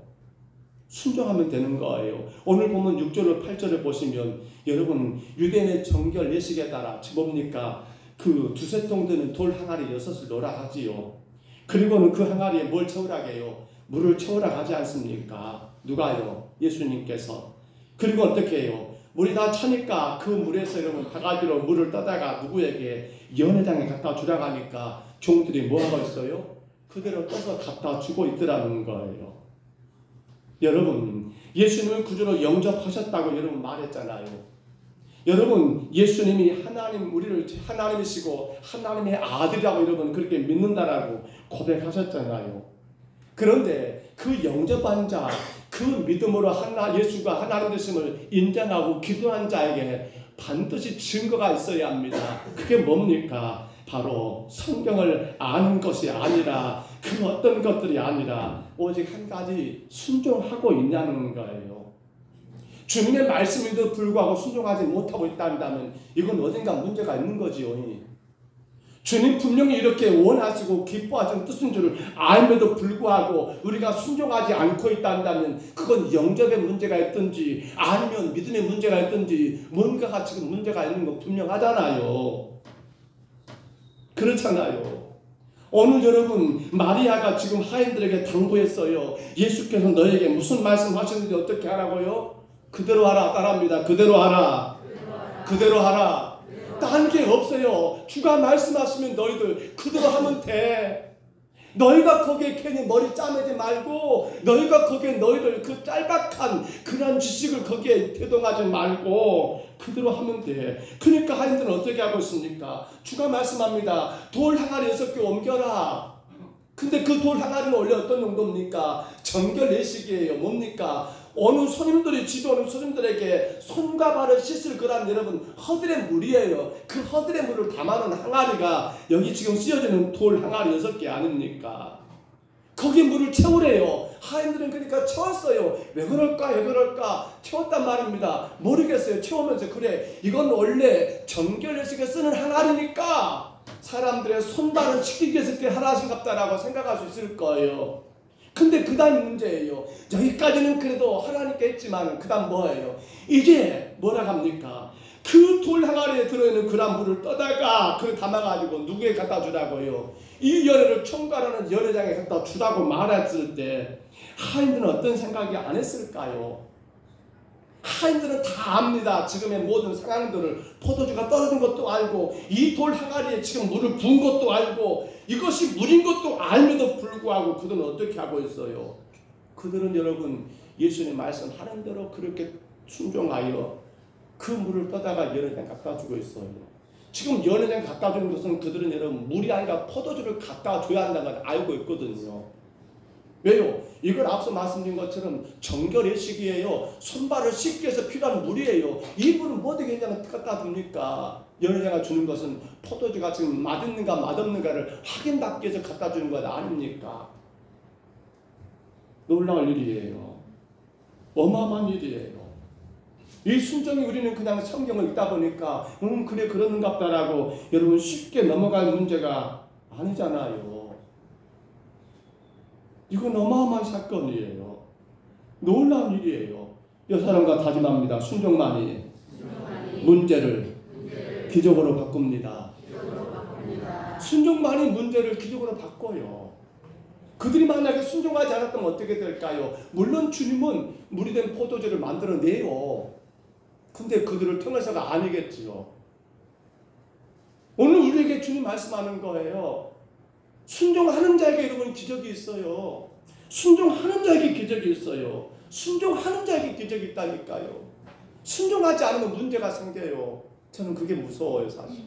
순종하면 되는 거예요. 오늘 보면 6절을 8절을 보시면 여러분 유대인의 정결 예식에 따라 뭡니까? 그 두세 통 되는 돌 항아리 6을 놓으라 하지요. 그리고는 그 항아리에 뭘 채우라고 해요? 물을 채우라 하지 않습니까? 누가요? 예수님께서. 그리고 어떻게 해요? 물이 다 차니까 그 물에서 여러분 바가지로 물을 떠다가 누구에게 연회장에 갖다 주라고 하니까 종들이 뭐하고 있어요? 그대로 떠서 갖다 주고 있더라는 거예요. 여러분 예수님을 구주로 영접하셨다고 여러분 말했잖아요. 여러분 예수님이 하나님 우리를 하나님이시고 하나님의 아들이라고 여러분 그렇게 믿는다라고 고백하셨잖아요. 그런데 그 영접한 자, 그 믿음으로 예수가 하나님 되심을 인정하고 기도한 자에게 반드시 증거가 있어야 합니다. 그게 뭡니까? 바로 성경을 아는 것이 아니라 그 어떤 것들이 아니라 오직 한 가지 순종하고 있냐는 거예요. 주님의 말씀에도 불구하고 순종하지 못하고 있다면 이건 어딘가 문제가 있는 거지요. 주님 분명히 이렇게 원하시고 기뻐하시는 뜻인 줄을 알면도 불구하고 우리가 순종하지 않고 있다면 그건 영접의 문제가 있든지 아니면 믿음의 문제가 있든지 뭔가가 지금 문제가 있는 거 분명하잖아요. 그렇잖아요. 오늘 여러분 마리아가 지금 하인들에게 당부했어요. 예수께서 너에게 무슨 말씀하셨는지 어떻게 하라고요? 그대로 하라. 따라합니다. 그대로 하라. 그대로 하라. 딴 게 없어요. 주가 말씀하시면 너희들 그대로 하면 돼. 너희가 거기에 괜히 머리 짜매지 말고 너희가 거기에 너희들 그 짤박한 그런 지식을 거기에 대동하지 말고 그대로 하면 돼. 그러니까 하인들은 어떻게 하고 있습니까? 주가 말씀합니다. 돌 항아리 6개 옮겨라. 근데 그 돌 항아리는 원래 어떤 용도입니까? 정결 예식이에요. 뭡니까? 어느 손님들이 집에 오는 손님들에게 손과 발을 씻을 그런 여러분 허들의 물이에요. 그 허들의 물을 담아놓은 항아리가 여기 지금 쓰여지는 돌 항아리 6개 아닙니까? 거기에 물을 채우래요. 하인들은 그러니까 채웠어요. 왜 그럴까? 채웠단 말입니다. 모르겠어요. 채우면서 그래 이건 원래 정결 예식에 쓰는 항아리니까 사람들의 손발을 씻기기 위해서 이렇게 하나씩 같다라고 생각할 수 있을 거예요. 근데 그 다음 문제예요. 여기까지는 그래도 하나님께 했지만 그 다음 뭐예요? 이제 뭐라 합니까? 그 돌 항아리에 들어있는 그런 물을 떠다가 그 담아가지고 누구에 갖다 주라고요? 이 연회를 총괄하는 연회장에 갖다 주라고 말했을 때 하인들은 어떤 생각이 안 했을까요? 하인들은 다 압니다. 지금의 모든 상황들을 포도주가 떨어진 것도 알고 이 돌 항아리에 지금 물을 부은 것도 알고 이것이 물인 것도 알면도 불구하고 그들은 어떻게 하고 있어요? 그들은 여러분 예수님 말씀하는 대로 그렇게 순종하여 그 물을 떠다가 연회장에 갖다 주고 있어요. 지금 연회장에 갖다 주는 것은 그들은 여러분 물이 아니라 포도주를 갖다 줘야 한다는 걸 알고 있거든요. 왜요? 이걸 앞서 말씀드린 것처럼 정결의 시기예요. 손발을 씻기 위해서 필요한 물이에요. 이 물은 뭐 되겠냐면 갖다 줍니까? 연회장에 주는 것은 포도주가 지금 맛있는가 맛없는가를 확인받기 위해서 갖다 주는 것 아닙니까? 놀라울 일이에요. 어마어마한 일이에요. 이 순종이 우리는 그냥 성경을 읽다 보니까 그래 그러는가 보다라고 여러분 쉽게 넘어갈 문제가 아니잖아요. 이건 어마어마한 사건이에요. 놀라운 일이에요. 이 사람과 다짐합니다. 순종만이 문제를 기적으로 바꿉니다. 순종만이 문제를 기적으로 바꿔요. 그들이 만약에 순종하지 않았다면 어떻게 될까요? 물론 주님은 물이 된 포도주를 만들어내요. 근데 그들을 통해서가 아니겠지요. 오늘 우리에게 주님 말씀하는 거예요. 순종하는 자에게 여러분 기적이 있어요. 순종하는 자에게 기적이 있어요. 순종하는 자에게 기적이 있다니까요. 순종하지 않으면 문제가 생겨요. 저는 그게 무서워요, 사실.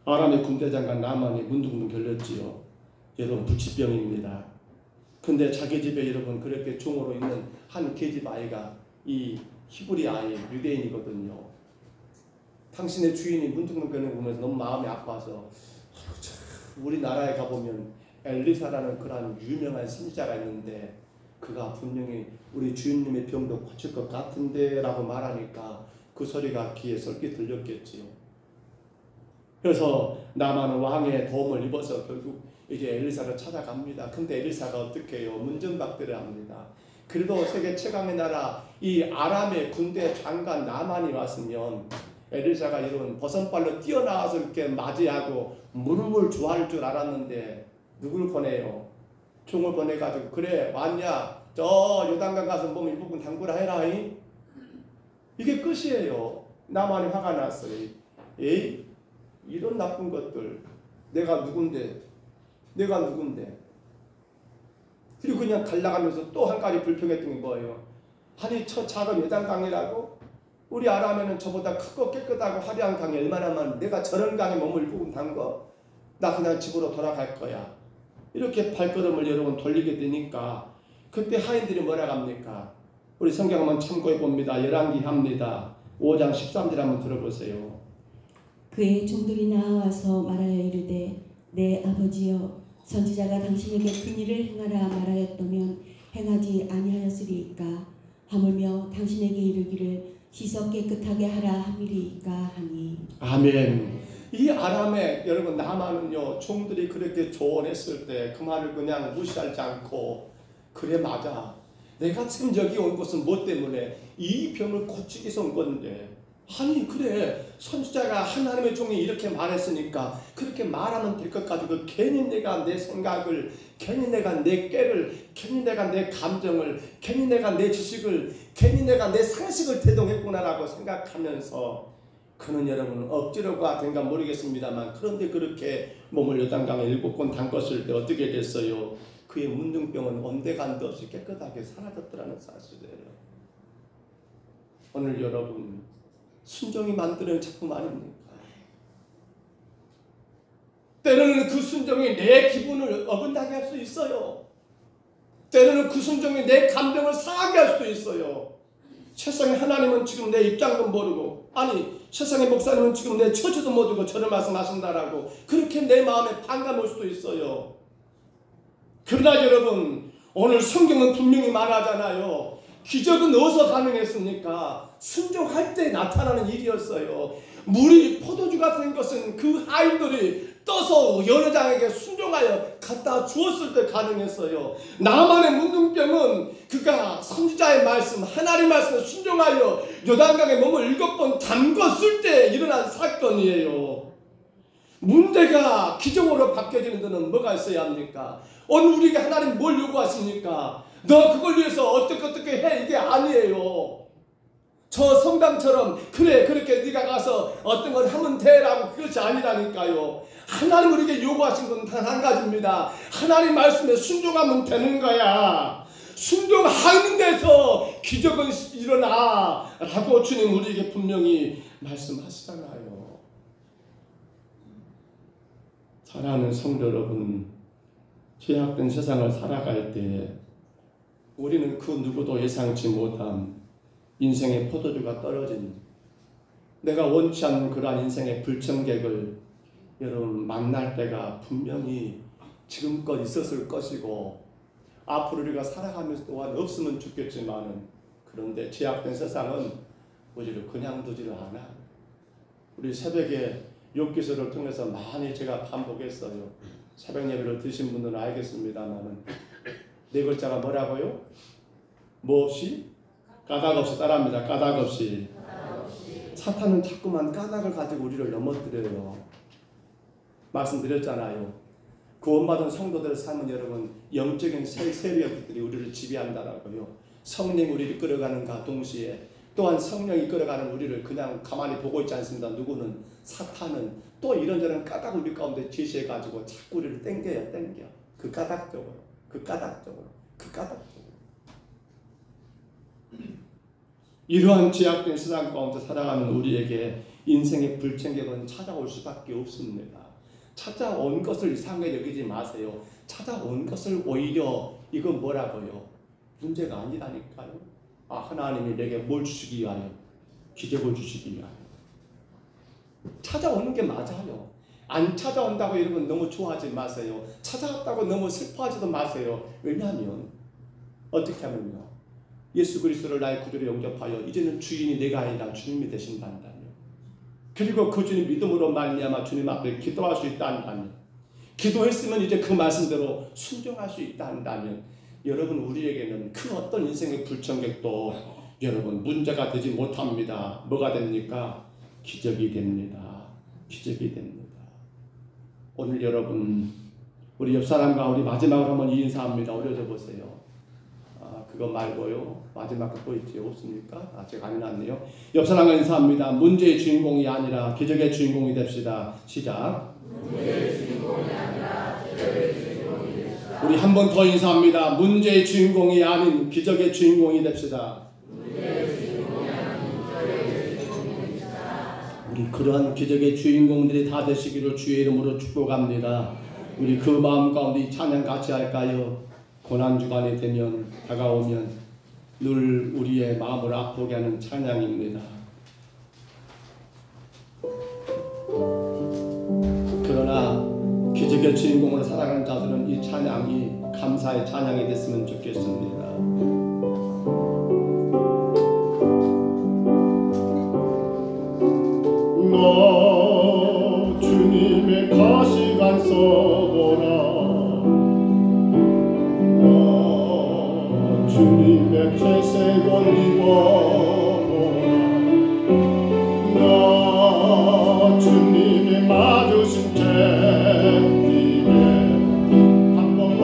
아람의 군대장관 나만이 문둥문 결렸지요. 여러분 부치병입니다. 근데 자기 집에 여러분 그렇게 종으로 있는 한 계집 아이가 이 히브리 아이 유대인이거든요. 당신의 주인이 문둥문 결린 거 보면서 너무 마음이 아파서 우리나라에 가보면 엘리사라는 그런 유명한 선지자가 있는데 그가 분명히 우리 주인님의 병도 고칠 것 같은데 라고 말하니까 그 소리가 귀에 솔깃 들렸겠지요. 그래서 나만은 왕의 도움을 입어서 결국 이제 엘리사를 찾아갑니다. 근데 엘리사가 어떻게 해요? 문전박대를 합니다. 그래도 세계 최강의 나라 이 아람의 군대 장관 나만이 왔으면 엘리사가 이런 버선발로 뛰어나와서 이렇게 맞이하고 무릎을 주할 줄 알았는데 누굴 보내요? 종을 보내가지고 그래 왔냐? 저 요단강 가서 몸 일부분 담그라 해라. 이게 끝이에요. 나만이 화가 났어요. 에이 이런 나쁜 것들 내가 누군데 그리고 그냥 갈라가면서 또 한 가지 불평했던 게 뭐예요? 아니 저 작은 요단강이라고? 우리 아람에는 저보다 크고 깨끗하고 화려한 강이 얼마나 많은데 내가 저런 강에 몸을 일부분 담궈? 나 그냥 집으로 돌아갈 거야. 이렇게 발걸음을 여러분 돌리게 되니까 그때 하인들이 뭐라고 합니까? 우리 성경 한번 참고해 봅니다. 열왕기 합니다. 5장 13절 한번 들어보세요. 그의 종들이 나와서 말하여 이르되 내 아버지여 선지자가 당신에게 큰 일을 행하라 말하였다면 행하지 아니하였으리이까 하물며 당신에게 이르기를 씻어 깨끗하게 하라 함이리이까 하니. 아멘. 이 아람의 여러분 나만은요 종들이 그렇게 조언했을 때 그 말을 그냥 무시하지 않고 그래 맞아. 내가 지금 여기 온 것은 뭐 때문에 이 병을 고치기 위해서 온 건데 아니 그래 선지자가 하나님의 종이 이렇게 말했으니까 그렇게 말하면 될 것 가지고 괜히 내가 내 생각을 괜히 내가 내 꾀를 괜히 내가 내 감정을 괜히 내가 내 지식을 괜히 내가 내 상식을 대동했구나라고 생각하면서 그는 여러분 억지로가 된가 모르겠습니다만 그런데 그렇게 몸을 요단강에 7번 담궜을 때 어떻게 됐어요? 그의 문둥병은 온데간도 없이 깨끗하게 사라졌더라는 사실이에요. 오늘 여러분 순종이 만드는 작품 아닙니까? 때로는 그 순종이 내 기분을 어긋나게 할 수 있어요. 때로는 그 순종이 내 감정을 상하게 할 수도 있어요. 세상에 하나님은 지금 내 입장도 모르고 아니 세상의 목사님은 지금 내 처지도 모르고 저를 말씀하신다라고 그렇게 내 마음에 반감 올 수도 있어요. 그러나 여러분 오늘 성경은 분명히 말하잖아요. 기적은 어디서 가능했습니까? 순종할 때 나타나는 일이었어요. 물이 포도주가 된 것은 그 하인들이 떠서 여러장에게 순종하여 갖다 주었을 때 가능했어요. 나만의 문둥병은 그가 선지자의 말씀, 하나님의 말씀에 순종하여 요단강에 몸을 7번 담궜을 때 일어난 사건이에요. 문제가 기적으로 바뀌어지는 데는 뭐가 있어야 합니까? 오늘 우리에게 하나님 뭘 요구하십니까? 너 그걸 위해서 어떻게 해, 이게 아니에요. 저 성당처럼 그래 그렇게 네가 가서 어떤 걸 하면 돼라고 그것이 아니라니까요. 하나님 우리에게 요구하신 건 단 한 가지입니다. 하나님 말씀에 순종하면 되는 거야. 순종하는 데서 기적은 일어나 라고 주님 우리에게 분명히 말씀하시잖아요. 사랑하는 성도 여러분, 죄악된 세상을 살아갈 때 우리는 그 누구도 예상치 못한 인생의 포도주가 떨어진, 내가 원치 않는 그러한 인생의 불청객을 여러분 만날 때가 분명히 지금껏 있었을 것이고 앞으로 우리가 살아가면서 또한 없으면 좋겠지만은, 그런데 죄악된 세상은 우리를 그냥 두지를 않아. 우리 새벽에 욥기서를 통해서 많이 제가 반복했어요. 새벽 예배를 드신 분들은 알겠습니다만은 네 글자가 뭐라고요? 뭐 없이? 까닭 없이 따라합니다. 까닭 없이. 사탄은 자꾸만 까닭을 가지고 우리를 넘어뜨려요. 말씀드렸잖아요. 구원받은 성도들의 삶은 여러분 영적인 세력들이 우리를 지배한다라고요. 성령이 우리를 끌어가는가 동시에 또한 성령이 끌어가는 우리를 그냥 가만히 보고 있지 않습니다. 누구는? 사탄은 또 이런저런 까닭을 우리 가운데 제시해가지고 자꾸 우리를 땡겨요. 그 까닭적으로. 이러한 죄악된 세상 가운데 살아가는 우리에게 인생의 불청객은 찾아올 수밖에 없습니다. 찾아온 것을 이상하게 여기지 마세요. 찾아온 것을 오히려 이건 뭐라고요? 문제가 아니라니까요. 하나님이 내게 뭘 주시기 위하여? 기적을 주시기 위하여. 찾아오는 게 맞아요. 안 찾아온다고 여러분 너무 좋아하지 마세요. 찾아왔다고 너무 슬퍼하지도 마세요. 왜냐하면 어떻게 하면요, 예수 그리스도를 나의 구주로 영접하여 이제는 주인이 내가 아니라 주님이 되신다 한다면, 그리고 그 주님 믿음으로 말미암아 주님 앞에 기도할 수 있다 한다면, 기도했으면 이제 그 말씀대로 순종할 수 있다 한다면, 여러분 우리에게는 그 어떤 인생의 불청객도 여러분 문제가 되지 못합니다. 뭐가 됩니까? 기적이 됩니다. 기적이 됩니다. 오늘 여러분 우리 옆 사람과 우리 마지막으로 한번 인사합니다. 올려줘 보세요. 그거 말고요. 마지막 거 또 있지요? 없습니까? 제가 안 해놨네요. 옆 사람과 인사합니다. 문제의 주인공이 아니라 기적의 주인공이 됩시다. 시작. 문제의 주인공이 아니라 기적의 주인공이 됩시다. 우리 한 번 더 인사합니다. 문제의 주인공이 아닌 기적의 주인공이 됩시다. 문제의 주인공이 아닌 기적의 주인공이 됩시다. 우리 그러한 기적의 주인공들이 다 되시기를 주의 이름으로 축복합니다. 우리 그 마음 가운데 이 찬양 같이 할까요? 고난주간이 되면 다가오면 늘 우리의 마음을 아프게 하는 찬양입니다. 그러나 기적의 주인공으로 살아가는 자들은 이 찬양이 감사의 찬양이 됐으면 좋겠습니다. 너 주님의 가시관 써보라. 주님의 채색옷 입어보라. 나 주님이 맞으신 채띠에 한 번만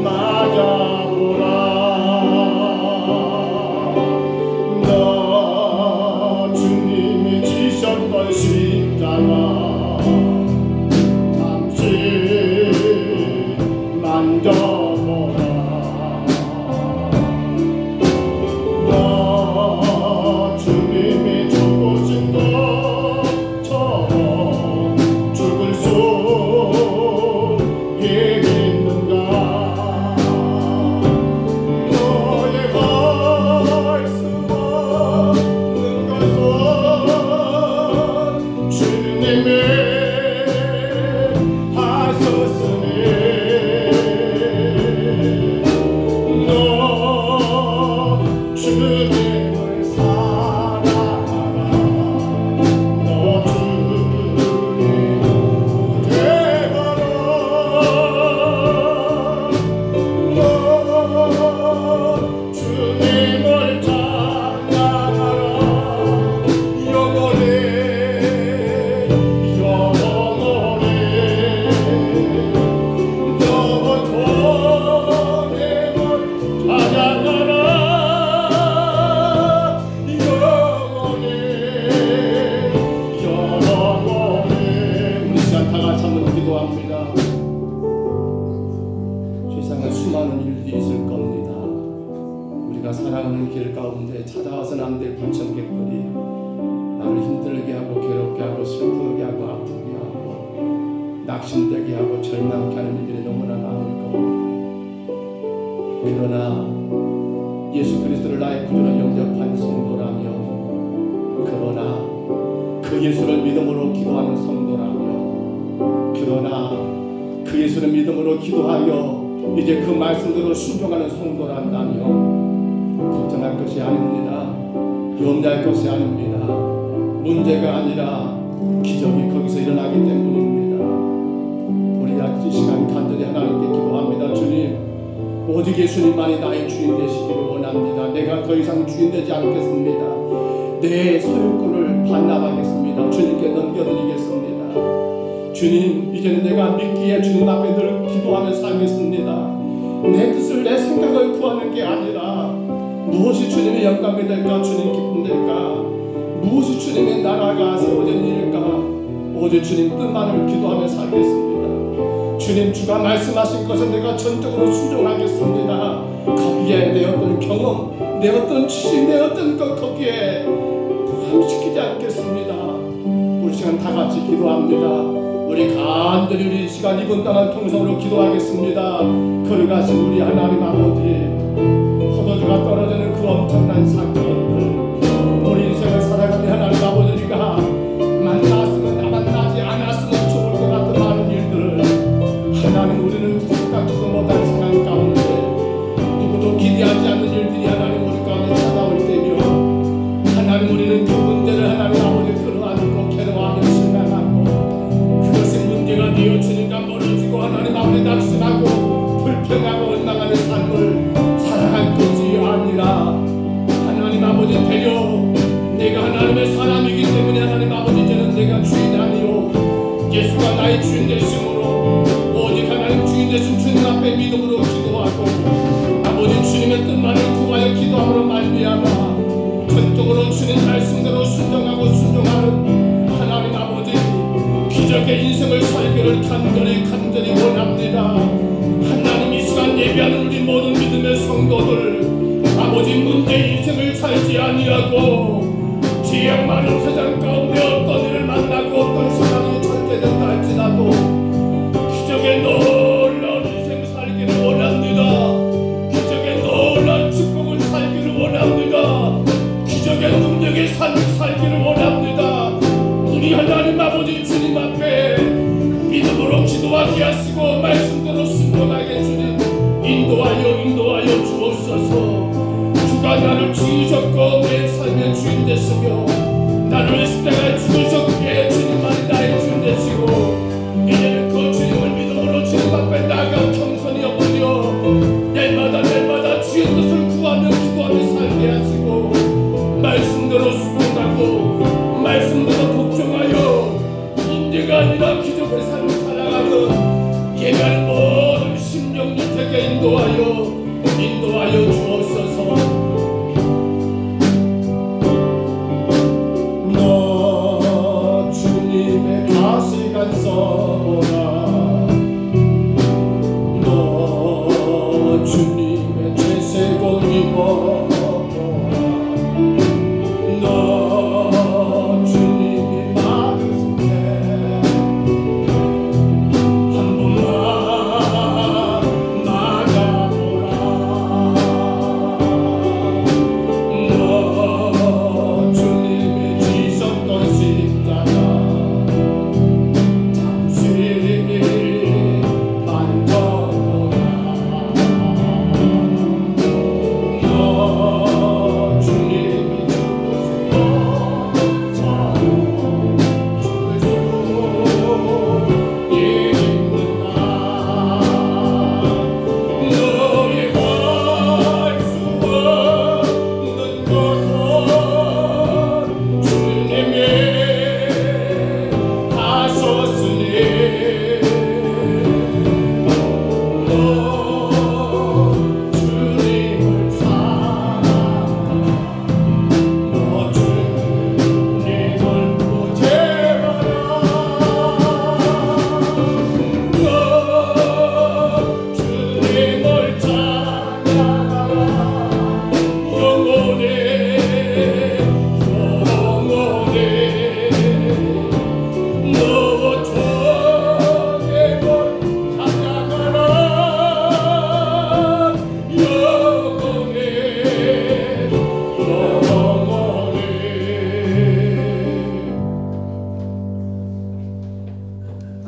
맞아보라. 나 주님이 지셨던 십자가 잠시 만져 기도합니다. 세상에 수많은 일들이 있을 겁니다. 우리가 살아가는 길 가운데 찾아와서는 안 될 불청객들이 나를 힘들게 하고 괴롭게 하고 슬프게 하고 아프게 하고 낙심되게 하고 절망케 하는 일들이 너무나 많을 겁니다. 그러나 예수 그리스도를 나의 구주로 영접한 성도라며, 그러나 그 예수를 믿음으로 기도하는 성도라며, 그러나 그 예수를 믿음으로 기도하여 이제 그 말씀대로 순종하는 성도란다며 걱정할 것이 아닙니다. 염려할 것이 아닙니다. 문제가 아니라 기적이 거기서 일어나기 때문입니다. 우리 이 시간 간절히 하나님께 기도합니다. 주님, 오직 예수님만이 나의 주인 되시기를 원합니다. 내가 더 이상 주인 되지 않겠습니다. 내 소유권을 반납하겠습니다. 주님께 넘겨드리겠습니다. 주님, 이제는 내가 믿기에 주님 앞에 늘 기도하며 살겠습니다. 내 뜻을, 내 생각을 구하는 게 아니라 무엇이 주님의 영광이 될까, 주님 기쁨 될까, 무엇이 주님의 나라가 세워진 일일까, 오직 주님 뜻만을 기도하며 살겠습니다. 주님, 주가 말씀하신 것을 내가 전적으로 순종하겠습니다. 거기에 내 어떤 경험, 내 어떤 지식, 내 어떤 것 거기에 포함시키지 않겠습니다. 우리 시간 다 같이 기도합니다. 우리 간절히 우리 시간 2분 동안 통성으로 기도하겠습니다. 걸어가신 우리 하나님 아버지, 포도주가 떨어지는 그 엄청난 사건들, 우리 인생을 살아가는 하나님 아버지가 만났으면 나 만나지 않았으면 좋을 것 같은 많은 일들을 하나님, 우리는 생각지도 못한 상황 가운데 누구도 기대하지 않는 일들이 하나님 우리 가운데 찾아올 때며, 하나님 우리는 그 문제를 하나님 아버지 끌어안고 괴로워하며 실망하고 그것이 문제가 되어 주님과 멀어지고 하나님 아버지 낙심하고 불평하고 원망하는 삶을 살아갈 것이 아니라, 하나님 아버지 되려 내가 하나님의 사람이기 때문에 하나님 아버지 이제는 내가 주인 아니요 예수가 나의 주인 되심으로 오직 하나님 주인 되신 주님 앞에 믿음으로 기도하고 아버지 주님의 뜻만을 구하여 기도함으로 말미암아 전적으로 주님 말씀대로 순종하는 하나님 아버지 기적의 인생을 살기를 간절히 원합니다. 하나님, 이 시간 예배하는 우리 모든 믿음의 성도들 아버지 문제 인생을 살지 아니하고 지혜 많은 세상 가운데 어떤 일을 만나고 어떤 상황이 절대된다 할지라도 기적의 놀라운 인생 살기를 원합니다. 기적의 놀라운 축복을 살기를 원합니다. 기적의 능력의 삶을 살기를 원합니다. 우리 하나님 아버지 주님 앞에 믿음으로 기도하게 하시고 말씀대로 순종하게 주님 인도하여 주옵소서. 주가 나를 지으셨고 내 삶의 주인 되시며 나를 십자가에 죽으셨기에 주님만이 나의 주인 되시고 이제는 그 주님을 믿음으로 주님 앞에 나아가 겸손히 여기며 날마다 주의 뜻을 구하며 기도하며 살게 하시고 말씀대로 순종하고 말씀대로 복종하여 문제가 아니라 기적의 삶을 살아가는 예배하는 모든 심령 유택에 인도하여 주옵소서. 너 주님의 가시간 써보라. 너 주님의 죄세고 입어보라. 너 주님이 받으신 때 한 번만 나가보라. 너 주님이 지셨던 십자가 잠시 만져보라. 너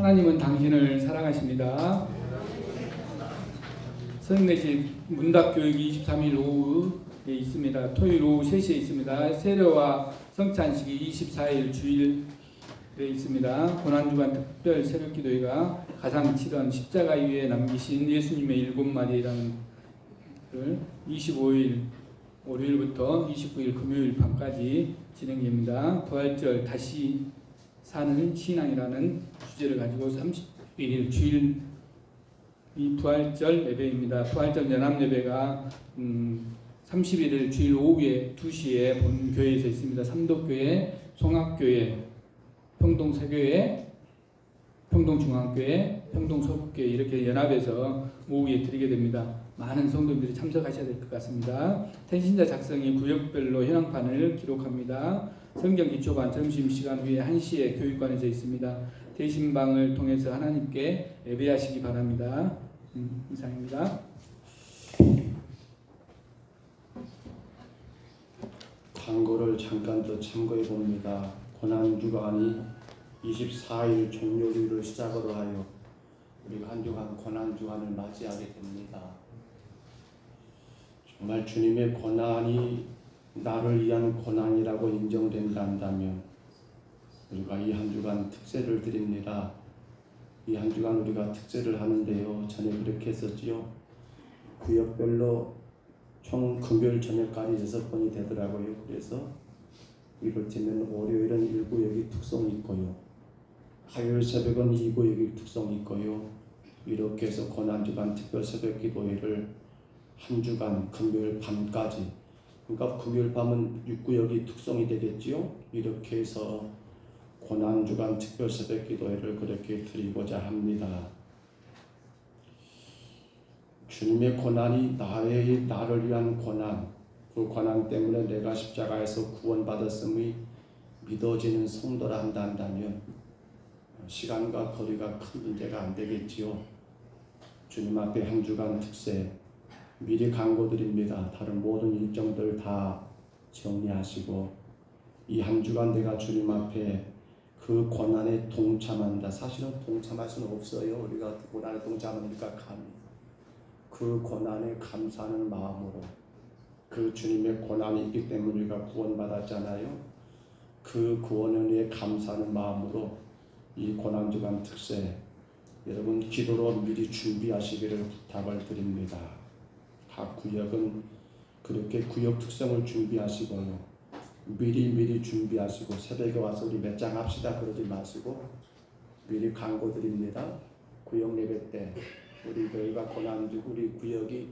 하나님은 당신을 사랑하십니다. 서영내시 문답교육이 23일 오후에 있습니다. 토요일 오후 3시에 있습니다. 세례와 성찬식이 24일 주일에 있습니다. 고난주간 특별 새벽기도회가 가장 치른 십자가 위에 남기신 예수님의 7마디라는 걸 25일 월요일부터 29일 금요일 밤까지 진행됩니다. 부활절 다시 사는 신앙이라는 주제를 가지고 31일 주일 이 부활절 예배입니다. 부활절 연합 예배가 31일 주일 오후에 2시에 본 교회에서 있습니다. 삼도교회, 송악교회, 평동세교회, 평동중앙교회, 평동서북교회 이렇게 연합해서 오후에 드리게 됩니다. 많은 성도님들이 참석하셔야 될 것 같습니다. 태신자 작성이 구역별로 현황판을 기록합니다. 성경 기초반 점심시간 후에 1시에 교육관에서 있습니다. 대신방을 통해서 하나님께 예배하시기 바랍니다. 이상입니다. 광고를 잠깐 더 참고해 봅니다. 고난주간이 24일 종료일을 시작으로 하여 우리가 한 주간 고난주간을 맞이하게 됩니다. 정말 주님의 고난이 나를 위한 고난이라고 인정된다면 우리가 이 한 주간 특세를 드립니다. 이 한 주간 우리가 특세를 하는데요. 전에 그렇게 했었지요. 구역별로 총 금요일 저녁까지 6번이 되더라고요. 그래서 이를테면 월요일은 1구역이 특성이 있고요. 화요일 새벽은 2구역이 특성이 있고요. 이렇게 해서 고난주간 특별 새벽 기도회를 한 주간 금요일 밤까지, 그러니까 금요일 밤은 6구역이 특성이 되겠지요. 이렇게 해서 고난주간 특별 새벽 기도회를 그렇게 드리고자 합니다. 주님의 고난이 나를 위한 고난, 그 고난 때문에 내가 십자가에서 구원받았음이 믿어지는 성도라 한다면 시간과 거리가 큰 문제가 안 되겠지요. 주님 앞에 한 주간 특세 미리 광고드립니다. 다른 모든 일정들 다 정리하시고 이 한 주간 내가 주님 앞에 그 고난에 동참한다. 사실은 동참할 수는 없어요. 우리가 고난에 동참하니까 감히 그 고난에 감사하는 마음으로, 그 주님의 고난이 있기 때문에 우리가 구원받았잖아요. 그 구원에 감사하는 마음으로 이 고난주간 특세 여러분 기도로 미리 준비하시기를 부탁을 드립니다. 각 구역은 그렇게 구역 특성을 준비하시고요. 미리 준비하시고 새벽에 와서 우리 몇 장 합시다 그러지 마시고 미리 광고 드립니다. 구역 예배 때 우리 교회가 우리 구역이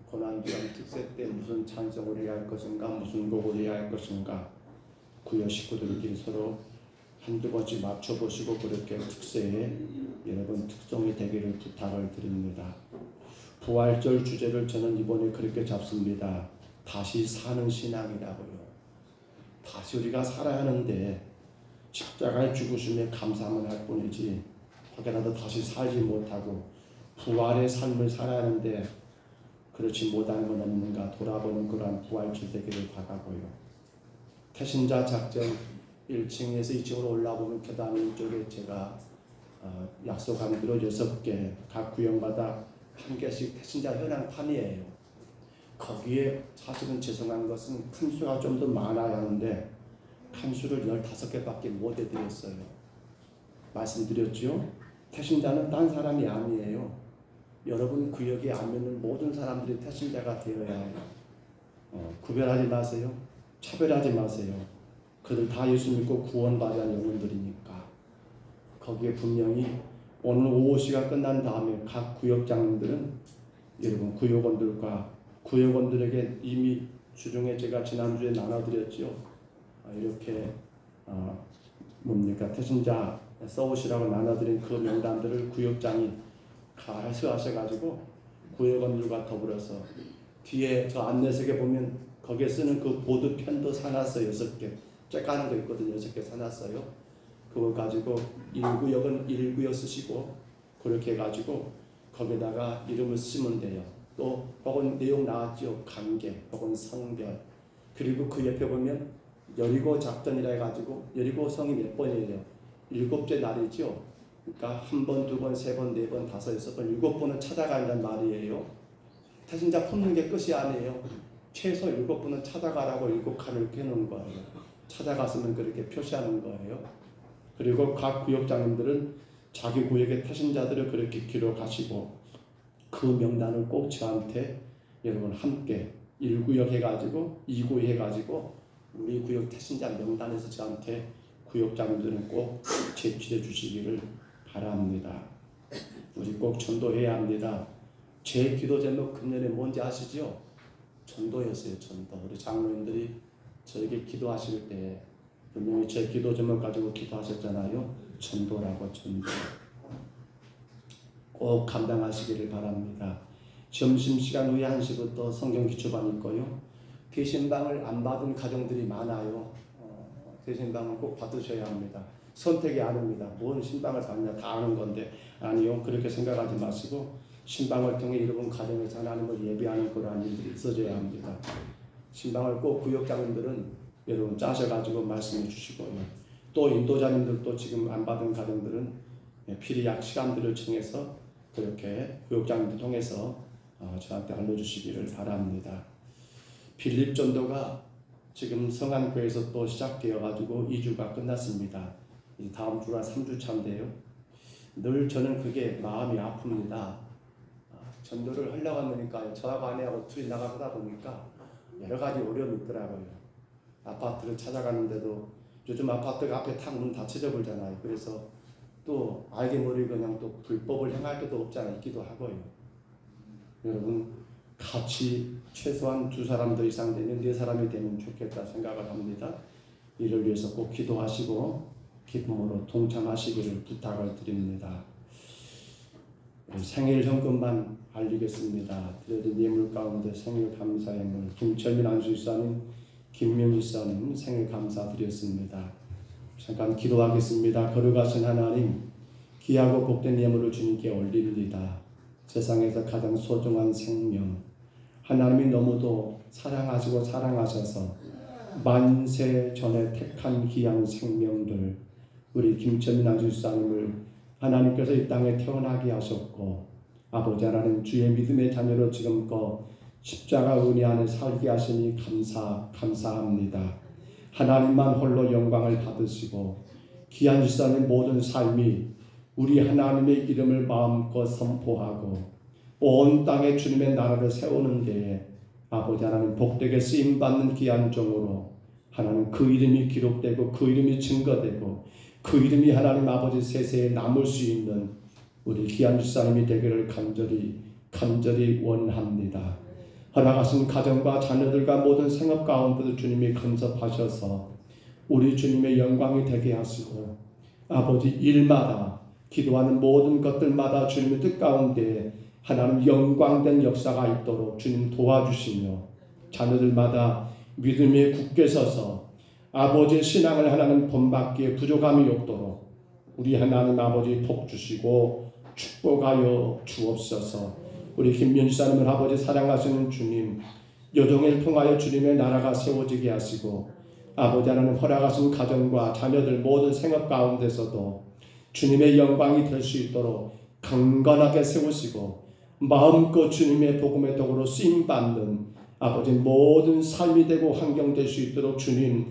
고난주간 특세 때 무슨 찬송을 해야 할 것인가, 무슨 곡을 해야 할 것인가, 구역 식구들끼리 서로 한두 번씩 맞춰보시고 그렇게 특세에 여러분 특성이 되기를 부탁을 드립니다. 부활절 주제를 저는 이번에 그렇게 잡습니다. 다시 사는 신앙이라고요. 다시 우리가 살아야 하는데 십자가의 죽으심에 감사만 할 뿐이지 혹여라도 다시 살지 못하고 부활의 삶을 살아야 하는데 그렇지 못하는 건 없는가 돌아보는 그러한 부활절 되기를 바라고요. 태신자 작전 1층에서 2층으로 올라오는 계단 쪽에 제가 약속한 대로 6개 각 구역마다 한 개씩 태신자 현황판이에요. 거기에 사실은 죄송한 것은 큰 수가 좀 더 많아야 하는데 큰 수를 15개밖에 못 해드렸어요. 말씀드렸죠? 태신자는 딴 사람이 아니에요. 여러분 구역에 알면은 모든 사람들이 태신자가 되어야 해요. 구별하지 마세요. 차별하지 마세요. 그들 다 예수 믿고 구원받은 영혼들이니까. 거기에 분명히 오늘 오후 시간 끝난 다음에 각 구역장님들은 여러분 구역원들에게 이미 주중에 제가 지난주에 나눠드렸지요. 이렇게 태신자 써오시라고 나눠드린 그 명단들을 구역장이 다 해소하셔가지고 구역원들과 더불어서 뒤에 저 안내석에 보면 거기에 쓰는 그 보드 편도 사놨어요. 6개 쬐까는 거 있거든요. 6개 사놨어요. 그거 가지고 1구역은 1구역 쓰시고 그렇게 해가지고 거기다가 이름을 쓰시면 돼요. 또 혹은 내용 나왔죠. 관계 혹은 성별. 그리고 그 옆에 보면 여리고 작전이라 해가지고 여리고 성이 몇 번이에요. 7째 날이죠. 그러니까 한 번, 두 번, 세 번, 네 번, 다섯, 여섯 번, 일곱 번은 찾아간다는 말이에요. 태신자 품는 게 끝이 아니에요. 최소 일곱 번은 찾아가라고 일곱 칸을 펴놓은 거예요. 찾아갔으면 그렇게 표시하는 거예요. 그리고 각 구역장님들은 자기 구역의 태신자들을 그렇게 기록하시고 그 명단을 꼭 저한테 여러분 함께 1구역 해가지고 2구역 해가지고 우리 구역 태신자 명단에서 저한테 구역장님들은 꼭 제출해 주시기를 바랍니다. 우리 꼭 전도해야 합니다. 제 기도 제목 금년에 뭔지 아시죠? 전도였어요. 전도. 우리 장로님들이 저에게 기도하실 때 분명히 제 기도 제목 가지고 기도하셨잖아요. 전도라고. 전도. 꼭 감당하시기를 바랍니다. 점심시간 후에 1시부터 성경 기초반이 있고요. 대신방을 안 받은 가정들이 많아요. 대신방은 꼭 받으셔야 합니다. 선택이 아닙니다. 뭔 신방을 받냐 다 아는 건데 아니요. 그렇게 생각하지 마시고 신방을 통해 여러분 가정에서 하나님을 예배하는 그러한 일들이 있어져야 합니다. 신방을 꼭 구역장님들은 여러분 짜셔가지고 말씀해 주시고요. 또 인도자님들도 지금 안 받은 가정들은 필요약 시간들을 정해서 그렇게 구역장님들 통해서 저한테 알려주시기를 바랍니다. 필립 전도가 지금 성안교회에서 또 시작되어가지고 2주가 끝났습니다. 다음 주가 3주 차인데요. 늘 저는 그게 마음이 아픕니다. 전도를 하려고 하니까 저하고 아내하고 둘이 나가다 보니까 여러 가지 어려움이 있더라고요. 아파트를 찾아가는데도 요즘 아파트가 앞에 탁 문 닫혀져 버리잖아요. 그래서 또 알게 모르게 그냥 또 불법을 행할 때도 없지 않아 있기도 하고요. 여러분 같이 최소한 2사람들 이상 되면 4사람이 되면 좋겠다 생각을 합니다. 이를 위해서 꼭 기도하시고 기쁨으로 동참하시기를 부탁을 드립니다. 생일 현금만 알리겠습니다. 드려진 예물 가운데 생일 감사예물 김철민 안수집사님, 김명희 집사님 생일 감사드렸습니다. 잠깐 기도하겠습니다. 거룩하신 하나님, 귀하고 복된 예물을 주님께 올립니다. 세상에서 가장 소중한 생명, 하나님이 너무도 사랑하시고 사랑하셔서 만세 전에 택한 귀한 생명들, 우리 김철민 안수집사님을 하나님께서 이 땅에 태어나게 하셨고 아버지 하나님 주의 믿음의 자녀로 지금껏 십자가 은혜 안에 살게 하시니 감사합니다. 하나님만 홀로 영광을 받으시고 귀한 집사님 모든 삶이 우리 하나님의 이름을 마음껏 선포하고 온 땅에 주님의 나라를 세우는 데에 아버지 하나님 복되게 쓰임받는 귀한 종으로 하나님 그 이름이 기록되고 그 이름이 증거되고 그 이름이 하나님 아버지 세세에 남을 수 있는 우리 귀한 집사님이 되기를 간절히 원합니다. 허락하신 가정과 자녀들과 모든 생업 가운데도 주님이 간섭하셔서 우리 주님의 영광이 되게 하시고 아버지 일마다 기도하는 모든 것들마다 주님의 뜻 가운데 하나님 영광된 역사가 있도록 주님 도와주시며 자녀들마다 믿음에 굳게 서서 아버지의 신앙을 하나님 본받기에 부족함이 없도록 우리 하나님 아버지 복 주시고 축복하여 주옵소서. 우리 김민주 사님을 아버지 사랑하시는 주님, 여종을 통하여 주님의 나라가 세워지게 하시고 아버지 하나님 허락하신 가정과 자녀들 모든 생업 가운데서도 주님의 영광이 될 수 있도록 강건하게 세우시고 마음껏 주님의 복음의 도구로 쓰임받는 아버지 모든 삶이 되고 환경 될 수 있도록 주님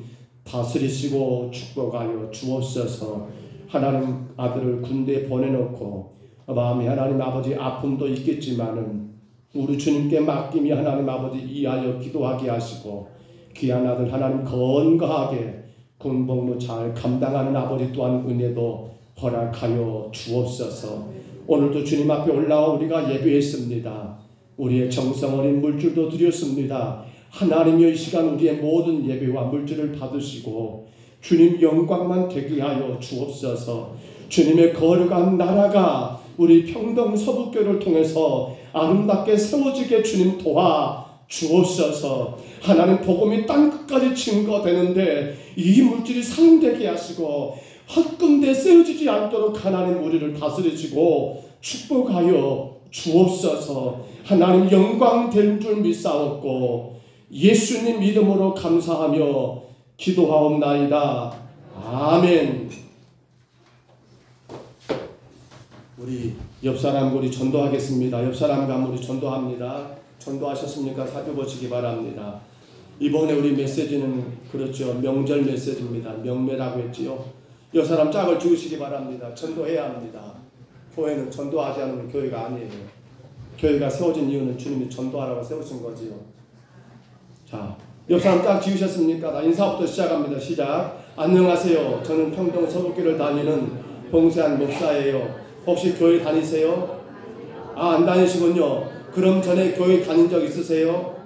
다스리시고 축복하여 주옵소서. 하나님 아들을 군대에 보내놓고 마음이 하나님 아버지 아픔도 있겠지만은 우리 주님께 맡김이 하나님 아버지 이하여 기도하게 하시고 귀한 아들 하나님 건강하게 군복무 잘 감당하는 아버지 또한 은혜도 허락하여 주옵소서. 오늘도 주님 앞에 올라와 우리가 예배했습니다. 우리의 정성 어린 물질도 드렸습니다. 하나님의 이 시간 우리의 모든 예배와 물질을 받으시고 주님 영광만 되게 하여 주옵소서. 주님의 거룩한 나라가 우리 평동 서북교를 통해서 아름답게 세워지게 주님 도와 주옵소서. 하나님 복음이 땅끝까지 증거되는데 이 물질이 상되게 하시고 헛군데 세워지지 않도록 하나님 우리를 다스리시고 축복하여 주옵소서. 하나님 영광 될 줄 믿사옵고 예수님 이름으로 감사하며 기도하옵나이다. 아멘. 우리 옆 사람 우리 전도하겠습니다. 옆 사람과 우리 전도합니다. 전도하셨습니까? 살펴보시기 바랍니다. 이번에 우리 메시지는 그렇죠. 명절 메시지입니다. 명매라고 했지요. 옆 사람 짝을 주시기 바랍니다. 전도해야 합니다. 교회는 전도하지 않으면 교회가 아니에요. 교회가 세워진 이유는 주님이 전도하라고 세우신 거지요. 자, 옆 사람 짝 지으셨습니까? 나 인사부터 시작합니다. 시작. 안녕하세요. 저는 평동 서북교를 다니는 봉세한 목사예요. 혹시 교회 다니세요? 아, 안 다니시군요. 그럼 전에 교회 다닌 적 있으세요?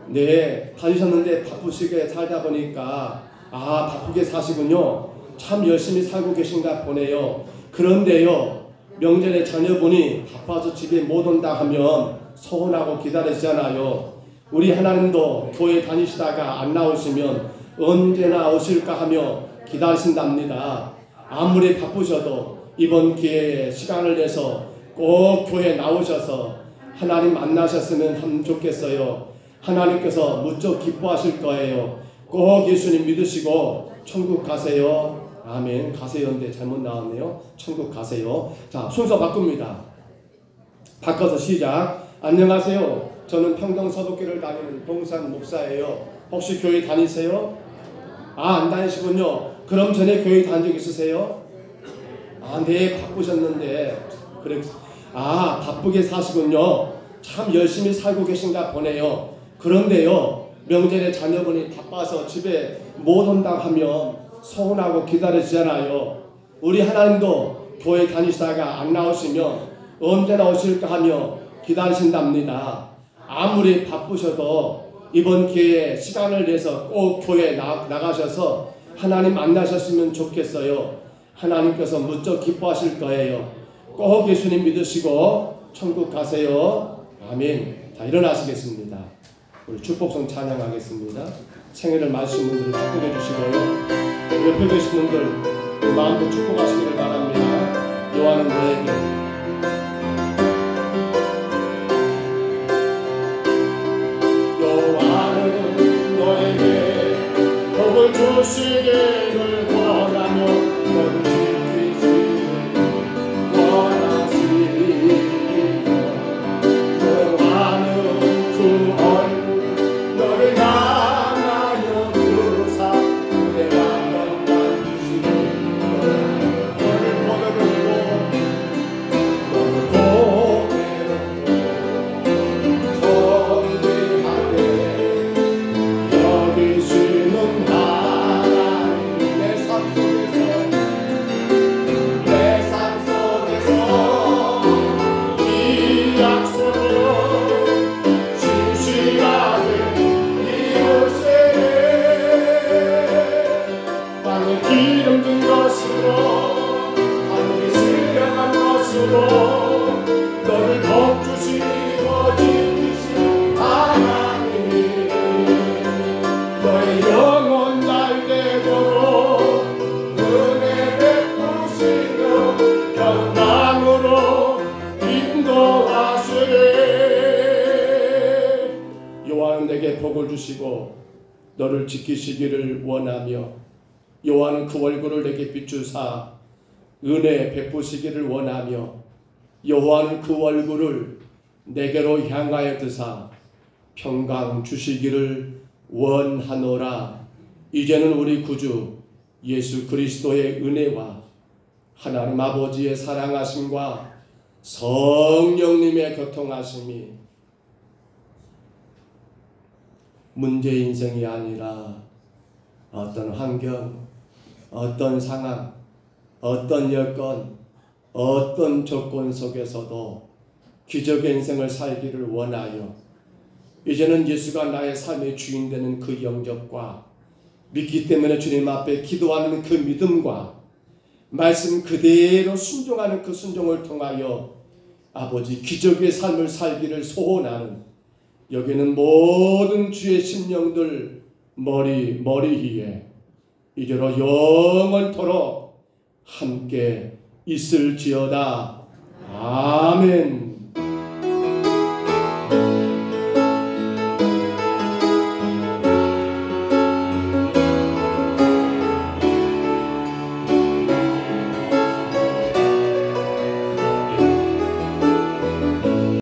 네, 다니셨는데 바쁘시게 살다 보니까 바쁘게 사시군요. 참 열심히 살고 계신가 보네요. 그런데요, 명절에 자녀분이 바빠서 집에 못 온다 하면 서운하고 기다리시잖아요. 우리 하나님도 교회 다니시다가 안 나오시면 언제나 오실까 하며 기다리신답니다. 아무리 바쁘셔도 이번 기회에 시간을 내서 꼭 교회 나오셔서 하나님 만나셨으면 참 좋겠어요. 하나님께서 무척 기뻐하실 거예요. 꼭 예수님 믿으시고 천국 가세요. 아멘. 가세요인데 잘못 나왔네요. 천국 가세요. 자, 순서 바꿉니다. 바꿔서 시작. 안녕하세요. 저는 평동 서북교를 다니는 봉산 목사예요. 혹시 교회 다니세요? 안 다니시군요. 그럼 전에 교회 다닌 적 있으세요? 네, 바쁘셨는데. 그래. 바쁘게 사시군요. 참 열심히 살고 계신가 보네요. 그런데요, 명절에 자녀분이 바빠서 집에 못 온다고 하면 서운하고 기다리시잖아요. 우리 하나님도 교회 다니시다가 안 나오시면 언제나 오실까 하며 기다리신답니다. 아무리 바쁘셔도 이번 기회에 시간을 내서 꼭 교회에 나가셔서 하나님 만나셨으면 좋겠어요. 하나님께서 무척 기뻐하실 거예요. 꼭 예수님 믿으시고 천국 가세요. 아멘. 자, 일어나시겠습니다. 우리 축복성 찬양하겠습니다. 생일을 맞으신 분들은 축복해 주시고요. 옆에 계신 분들 마음껏 축복하시기를 바랍니다. 요한은 너에게 복을 주시기를 원하며 너를 지키시기를 원하시고 요한은 그 얼굴 너를 향하여 부르사 내가 건강 주시고 너를 보내고 너를 보내고 정죄하게 여기시는 하나님 내 삶 속에서 이 약속을 신실하게 이루시네. 땅에 기름진 것으로 하늘이 신령한 것으로 너를 복주시고 지키신 하나님이 너의 영혼 날개도록 은혜 베푸시며 평강으로 인도하시네. 요한은 내게 복을 주시고 너를 지키시기를 원하며 요한은 그 얼굴을 내게 비추사 은혜 베푸시기를 원하며 요한은 그 얼굴을 내게로 향하여 드사 평강 주시기를 원하노라. 이제는 우리 구주 예수 그리스도의 은혜와 하나님 아버지의 사랑하심과 성령님의 교통하심이 문제 인생이 아니라 어떤 환경, 어떤 상황, 어떤 여건, 어떤 조건 속에서도 기적의 인생을 살기를 원하여 이제는 예수가 나의 삶의 주인 되는 그 영접과 믿기 때문에 주님 앞에 기도하는 그 믿음과 말씀 그대로 순종하는 그 순종을 통하여 아버지 기적의 삶을 살기를 소원하는 여기는 모든 주의 심령들 머리 위에 이제로 영원토록 함께 있을지어다. 아멘.